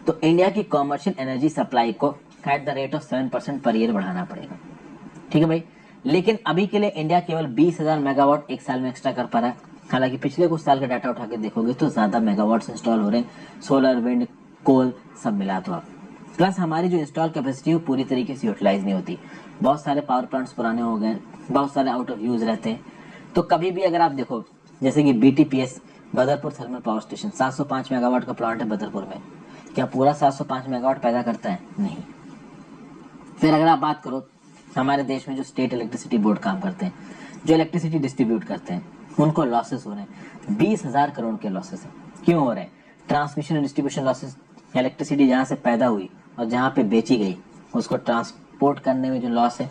तो इंडिया की कॉमर्शियल एनर्जी सप्लाई को at the rate of 7% per year बढ़ाना पड़ेगा। ठीक है भाई, लेकिन अभी के लिए इंडिया केवल 20,000 मेगावाट एक साल में एक्स्ट्रा कर पा रहा है। हालांकि पिछले कुछ साल का डाटा उठा के देखोगे तो ज्यादा मेगावाट्स इंस्टॉल हो रहे हैं, सोलर, विंड, कोल सब मिला तो। प्लस हमारी जो इंस्टॉल कैपेसिटी है पूरी तरीके से यूटिलाइज नहीं होती। बहुत सारे पावर प्लांट्स पुराने हो गए, बहुत सारे आउट ऑफ यूज रहते हैं। तो कभी भी अगर आप देखो, जैसे कि BTPS Badarpur thermal power station 705 megawatt का प्लांट है बदरपुर में, क्या पूरा 705 मेगावाट पैदा करता है? नहीं। फिर अगर आप बात करो हमारे देश में जो स्टेट इलेक्ट्रिसिटी बोर्ड काम करते हैं, जो इलेक्ट्रिसिटी डिस्ट्रीब्यूट करते हैं, उनको लॉसेस हो रहे हैं, 20,000 करोड़ के लॉसेस हैं। क्यों हो रहे हैं? ट्रांसमिशन और डिस्ट्रीब्यूशन लॉसेस। इलेक्ट्रिसिटी जहां से पैदा हुई और जहां पे बेची गई उसको ट्रांसपोर्ट करने में जो लॉस है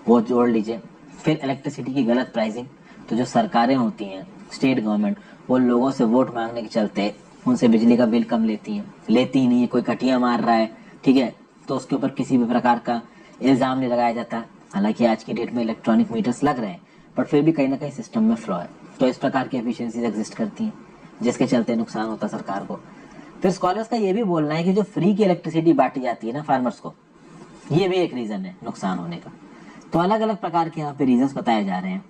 वो जोड़ लीजिए। फिर इलेक्ट्रिसिटी की गलत प्राइसिंग, तो जो सरकारें होती हैं, स्टेट गवर्नमेंट, वो लोगों से वोट मांगने के चलते उनसे बिजली का बिल कम लेती हैं, लेती ही नहीं है, कोई कटिया मार रहा है, ठीक है, तो उसके ऊपर किसी भी प्रकार का इल्ज़ाम नहीं लगाया जाता। हालांकि आज की डेट में इलेक्ट्रॉनिक मीटर्स लग रहे हैं, पर फिर भी कहीं ना कहीं सिस्टम में फ्लॉ है। तो इस प्रकार की एफिशिएंसीज एग्जिस्ट करती हैं, जिसके चलते नुकसान होता है सरकार को। फिर स्कॉलर्स का ये भी बोलना है कि जो फ्री की इलेक्ट्रिसिटी बांटी जाती है ना फार्मर्स को, ये भी एक रीजन है नुकसान होने का। तो अलग अलग प्रकार के यहाँ पे रीजंस बताए जा रहे हैं।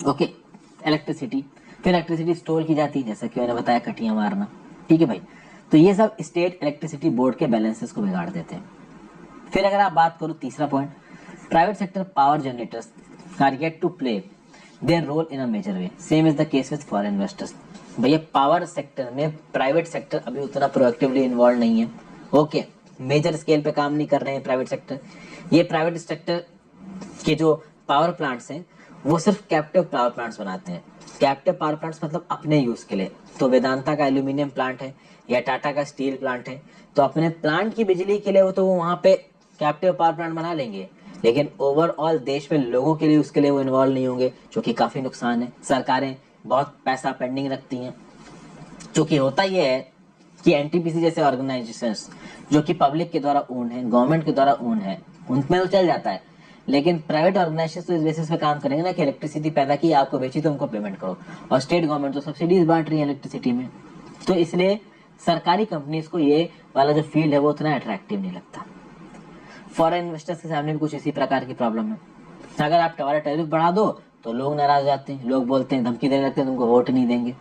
ओके, इलेक्ट्रिसिटी, फिर इलेक्ट्रिसिटी स्टोर की जाती है, जैसा कि मैंने बताया, कटियां मारना, ठीक है भाई। तो ये सब स्टेट इलेक्ट्रिसिटी बोर्ड के बैलेंसेस को बिगाड़ देते हैं। फिर अगर आप बात करो तीसरा point, private sector power generators are yet to play their role in a major way, same is the case with foreign investors. भैया पावर सेक्टर में प्राइवेट सेक्टर अभी उतना प्रोएक्टिवली इन्वॉल्व नहीं है। ओके, मेजर स्केल पे काम नहीं कर रहे हैं प्राइवेट सेक्टर। ये प्राइवेट सेक्टर के जो पावर प्लांट्स हैं वो सिर्फ कैप्टिव पावर प्लांट्स बनाते हैं। कैप्टिव पावर प्लांट्स मतलब अपने यूज के लिए। तो वेदांता का एल्यूमिनियम प्लांट है या टाटा का स्टील प्लांट है, तो अपने प्लांट की बिजली के लिए वो तो वहां पे कैप्टिव पावर प्लांट बना लेंगे, लेकिन ओवरऑल देश में लोगों के लिए उसके लिए वो इन्वॉल्व नहीं होंगे, जो कि काफी नुकसान है। सरकारें बहुत पैसा पेंडिंग रखती हैं। क्योंकि होता ये है कि एनटीपीसी जैसे ऑर्गेनाइजेशंस जो कि पब्लिक के द्वारा ओन है, गवर्नमेंट के द्वारा ओन है, उनमें तो चल जाता है, लेकिन प्राइवेट ऑर्गेनाइजेशन तो इस बेसिस पे काम करेंगे ना कि इलेक्ट्रिसिटी पैदा की, आपको बेची तो उनको पेमेंट करो। और स्टेट गवर्नमेंट तो सब्सिडीज बांट रही है इलेक्ट्रिसिटी में, तो इसलिए सरकारी कंपनीज को ये वाला जो फील्ड है वो उतना अट्रैक्टिव नहीं लगता। फॉरेन इन्वेस्टर्स के सामने भी कुछ इसी प्रकार की प्रॉब्लम है। अगर आप टैरिफ बढ़ा दो तो लोग नाराज हो जाते हैं, लोग बोलते हैं, धमकी देने लगते हैं, तुमको वोट नहीं देंगे।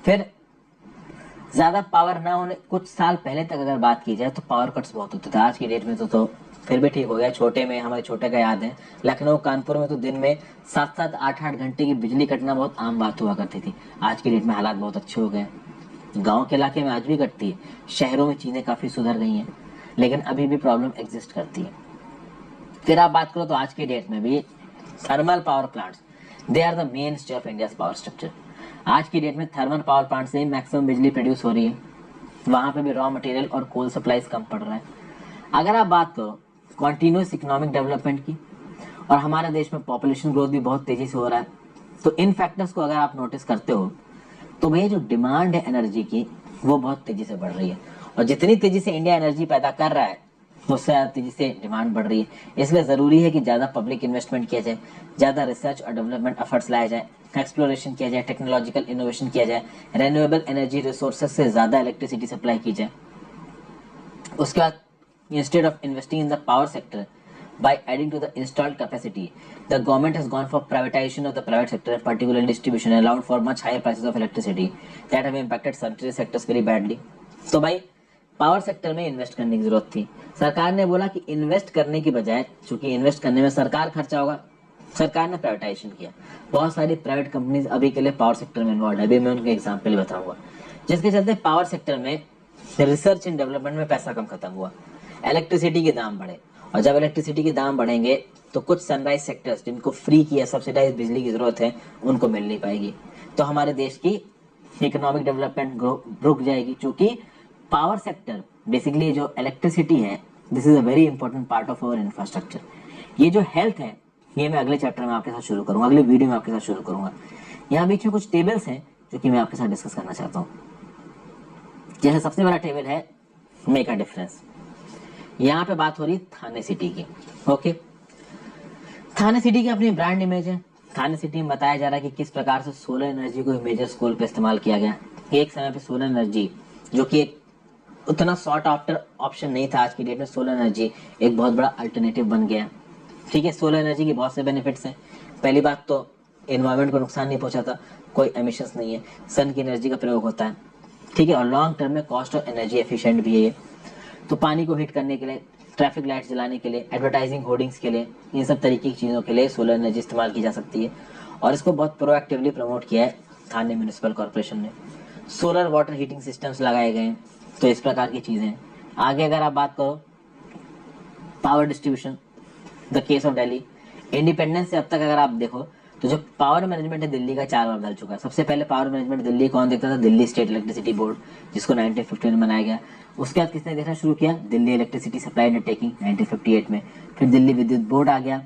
फिर ज्यादा पावर ना होने, कुछ साल पहले तक अगर बात की जाए तो पावर कट्स बहुत होते थे। आज की डेट में तो फिर भी ठीक हो गया। छोटे में, हमारे छोटे का याद है, लखनऊ कानपुर में तो दिन में 7-7 8-8 घंटे की बिजली कटना बहुत आम बात हुआ करती थी। आज की डेट में हालात बहुत अच्छे हो गए। गांव के इलाके में आज भी कटती है, शहरों में चीजें काफी सुधर गई हैं, लेकिन अभी भी प्रॉब्लम एग्जिस्ट करती है। फिर आप बात करो तो आज की डेट में भी thermal power plants, they are the mainstay of India power structure. आज की डेट में थर्मल पावर प्लांट से ही मैक्सिमम बिजली प्रोड्यूस हो रही है। वहां पे भी रॉ मटेरियल और कोल सप्लाईज कम पड़ रहा है। अगर आप बात करो कॉन्टिन्यूस इकोनॉमिक डेवलपमेंट की, और हमारे देश में पॉपुलेशन ग्रोथ भी बहुत तेजी से हो रहा है, तो इन फैक्टर्स को अगर आप नोटिस करते हो तो भैया जो डिमांड है एनर्जी की वो बहुत तेजी से बढ़ रही है। और जितनी तेजी से इंडिया एनर्जी पैदा कर रहा है उससे ज्यादा तेजी से डिमांड बढ़ रही है। इसलिए जरूरी है कि ज्यादा पब्लिक इन्वेस्टमेंट किया जाए, ज्यादा रिसर्च और डेवलपमेंट एफर्ट्स लाया जाए, एक्सप्लोरेशन किया जाए, टेक्नोलॉजिकल इनोवेशन किया जाए, रेन्यूएबल एनर्जी रिसोर्सेज से ज्यादा इलेक्ट्रिसिटी सप्लाई की जाए। उसके बाद instead of investing in the power sector by adding to the installed capacity, the government has gone for privatization of the private sector, particularly distribution, and allowed for much higher prices of electricity that have impacted certain sectors very badly. तो भाई power sector में invest करने की जरूरत थी। सरकार ने बोला कि इन्वेस्ट करने की बजाय, चूंकि इन्वेस्ट करने में सरकार खर्चा होगा, सरकार ने प्राइवेटाइजेशन किया। बहुत सारी प्राइवेट कंपनीज अभी के लिए पावर सेक्टर में इन्वॉल्व है, अभी मैं उनके एग्जाम्पल बताऊंगा, जिसके चलते पावर सेक्टर में रिसर्च एंड डेवलपमेंट में पैसा कम खत्म हुआ, इलेक्ट्रिसिटी के दाम बढ़े। और जब इलेक्ट्रिसिटी के दाम बढ़ेंगे तो कुछ सनराइज सेक्टर्स जिनको फ्री की या सब्सिडाइज बिजली की जरूरत है उनको मिल नहीं पाएगी, तो हमारे देश की इकोनॉमिक डेवलपमेंट रुक जाएगी। क्योंकि पावर सेक्टर बेसिकली जो इलेक्ट्रिसिटी है, this is a very important part of our infrastructure. ये जो हेल्थ है ये मैं अगले चैप्टर में आपके साथ शुरू करूंगा, अगले वीडियो में आपके साथ शुरू करूंगा। यहाँ बीच में कुछ टेबल्स हैं जो कि मैं आपके साथ डिस्कस करना चाहता हूँ। जैसे सबसे बड़ा टेबल है मेक अ डिफरेंस। यहाँ पे बात हो रही है थाने सिटी की। ओके, थाने सिटी की अपनी ब्रांड इमेज है। थाने सिटी में बताया जा रहा है कि किस प्रकार से सोलर एनर्जी को मेजर स्केल पे इस्तेमाल किया गया। एक समय पे सोलर एनर्जी जो कि एक उतना सॉर्ट आफ्टर ऑप्शन नहीं था, आज की डेट में सोलर एनर्जी एक बहुत बड़ा अल्टरनेटिव बन गया। ठीक है, सोलर एनर्जी के बहुत से बेनिफिट्स हैं। पहली बात तो एनवायरमेंट को नुकसान नहीं पहुंचाता, कोई एमिशंस नहीं है, सन की एनर्जी का प्रयोग होता है, ठीक है, और लॉन्ग टर्म में कॉस्ट और एनर्जी एफिशिएंट भी है ये। तो पानी को हीट करने के लिए, ट्रैफिक लाइट्स जलाने के लिए, एडवर्टाइजिंग होर्डिंग्स के लिए, इन सब तरीके की चीज़ों के लिए सोलर एनर्जी इस्तेमाल की जा सकती है। और इसको बहुत प्रोएक्टिवली प्रमोट किया है थाने म्यूनिसिपल कॉर्पोरेशन ने। सोलर वाटर हीटिंग सिस्टम्स लगाए गए हैं। तो इस प्रकार की चीज़ें। आगे अगर आप बात करो power distribution, the case of Delhi, independence से अब तक अगर आप देखो तो जो पावर मैनेजमेंट है दिल्ली का 4 बार बदल चुका है। सबसे पहले पावर मैनेजमेंट दिल्ली कौन देखता था? दिल्ली स्टेट इलेक्ट्रिसिटी बोर्ड, जिसको 1915 में बनाया गया। उसके बाद किसने देखना शुरू किया? Delhi electricity supply and taking 1958 में। फिर दिल्ली विद्युत बोर्ड आ गया,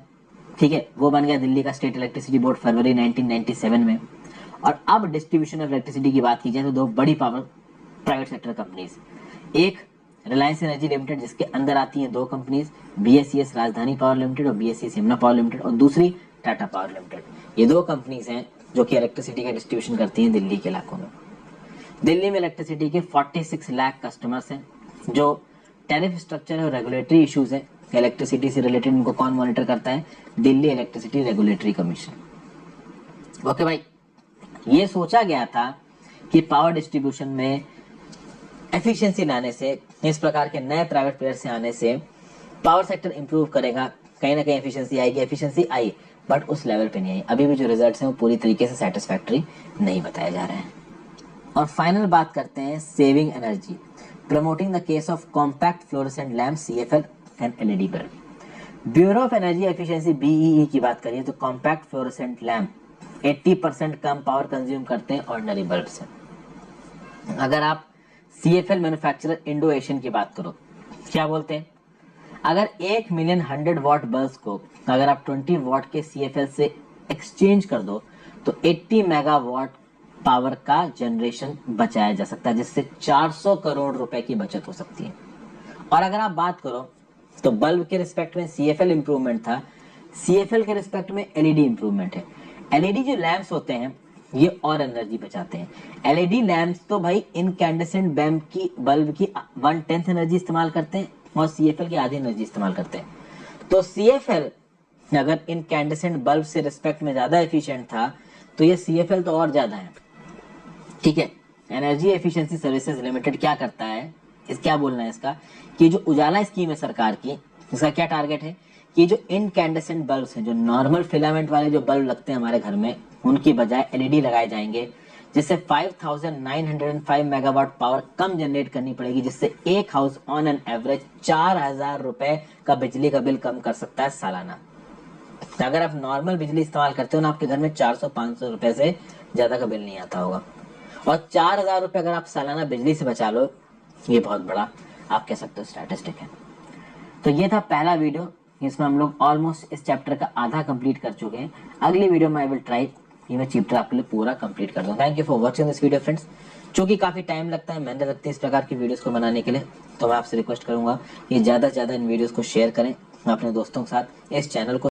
ठीक है, वो बन गया दिल्ली का स्टेट इलेक्ट्रिसिटी बोर्ड फरवरी 1997 में। और अब डिस्ट्रीब्यूशन ऑफ इलेक्ट्रिसिटी की बात की जाए तो दो बड़ी पावर प्राइवेट सेक्टर कंपनीज, एक रिलायंस एनर्जी लिमिटेड जिसके अंदर आती हैं दो कंपनीज, बीएसईएस राजधानी पावर लिमिटेड और बीएसईएस यमुना पावर लिमिटेड, और दूसरी टाटा पावर लिमिटेड। ये दो कंपनीज हैं जो कि इलेक्ट्रिसिटी का डिस्ट्रीब्यूशन करती हैं दिल्ली के इलाकों में। दिल्ली में इलेक्ट्रिसिटी के 46 लाख कस्टमर्स हैं। जो टैरिफ स्ट्रक्चर और रेगुलेटरी इश्यूज हैं इलेक्ट्रिसिटी से रिलेटेड, उनको कौन मॉनिटर करता है? Delhi electricity regulatory commission. Okay भाई, ये सोचा गया था कि पावर डिस्ट्रीब्यूशन में एफिशिएंसी लाने से, इस प्रकार के नए प्राइवेट प्लेयर से आने से पावर सेक्टर इंप्रूव करेगा, कहीं ना कहीं एफिशिएंसी आएगी। एफिशिएंसी आई बट उस लेवल पे नहीं आई। अभी भी जो रिजल्ट्स हैं वो पूरी तरीके से सेटिस्फैक्टरी नहीं बताए जा रहे हैं। और फाइनल बात करते हैं saving energy, promoting the case of compact fluorescent lamp CFL and LED bulb. Bureau of energy efficiency BEE की बात करिए तो कॉम्पैक्ट फ्लोरेसेंट लैम्प 80% कम पावर कंज्यूम करते हैं ऑर्डिनरी बल्ब से। अगर आप सीएफएल मैन्युफैक्चरर इंडो एशियन की बात करो, क्या बोलते हैं? अगर 1 मिलियन 100 वॉट बल्ब को अगर आप 20 वॉट के सीएफएल से एक्सचेंज कर दो तो 80 मेगावाट पावर का जनरेशन बचाया जा सकता है, जिससे 400 करोड़ रुपए की बचत हो सकती है। और अगर आप बात करो तो बल्ब के रिस्पेक्ट में सीएफएल इंप्रूवमेंट था, सीएफएल के रिस्पेक्ट में एलईडी इंप्रूवमेंट है। एलईडी जो लैंप्स होते हैं ये और एनर्जी बचाते हैं। एलईडी लैंप्स तो भाई इनकैंडेसेंट बल्ब की 1/10 एनर्जी इस्तेमाल करते हैं और सीएफएल की आधी एनर्जी इस्तेमाल करते हैं। तो सीएफएल अगर इनकैंडेसेंट बल्ब से रिस्पेक्ट में ज्यादा एफिशिएंट था तो ये सीएफएल तो और ज्यादा है, ठीक है। एनर्जी एफिशिएंसी सर्विसेज लिमिटेड क्या करता है, क्या बोलना है इसका, कि जो उजाला स्कीम है सरकार की, इसका क्या टारगेट है कि जो इनकैंडेसेंट बल्ब हैं, जो नॉर्मल फिलामेंट वाले जो बल्ब लगते हैं हमारे घर में, उनकी बजाय एलईडी लगाए जाएंगे, जिससे 5905 मेगावाट पावर कम जनरेट करनी पड़ेगी, जिससे एक हाउस ऑन एन एवरेज 4000 रुपए का बिजली का बिल कम कर सकता है सालाना। तो अगर आप नॉर्मल बिजली इस्तेमाल करते हो ना, आपके घर में 400-500 रुपए से ज्यादा का बिल नहीं आता होगा। और 4000 रुपए अगर आप सालाना बिजली से बचा लो, ये बहुत बड़ा आप कह सकते हो स्टैटिस्टिक है। तो ये था पहला वीडियो, इसमें हम लोग ऑलमोस्ट इस चैप्टर का आधा कंप्लीट कर चुके हैं। अगली वीडियो में आई विल ट्राई कि मैं चैप्टर आपके लिए पूरा कंप्लीट कर दूं। Thank you for watching this video friends. चूंकि काफी टाइम लगता है, मेहनत लगती है इस प्रकार की वीडियोस को बनाने के लिए, तो मैं आपसे रिक्वेस्ट करूंगा कि ज्यादा से ज्यादा इन वीडियोस को शेयर करें अपने दोस्तों के साथ, इस चैनल को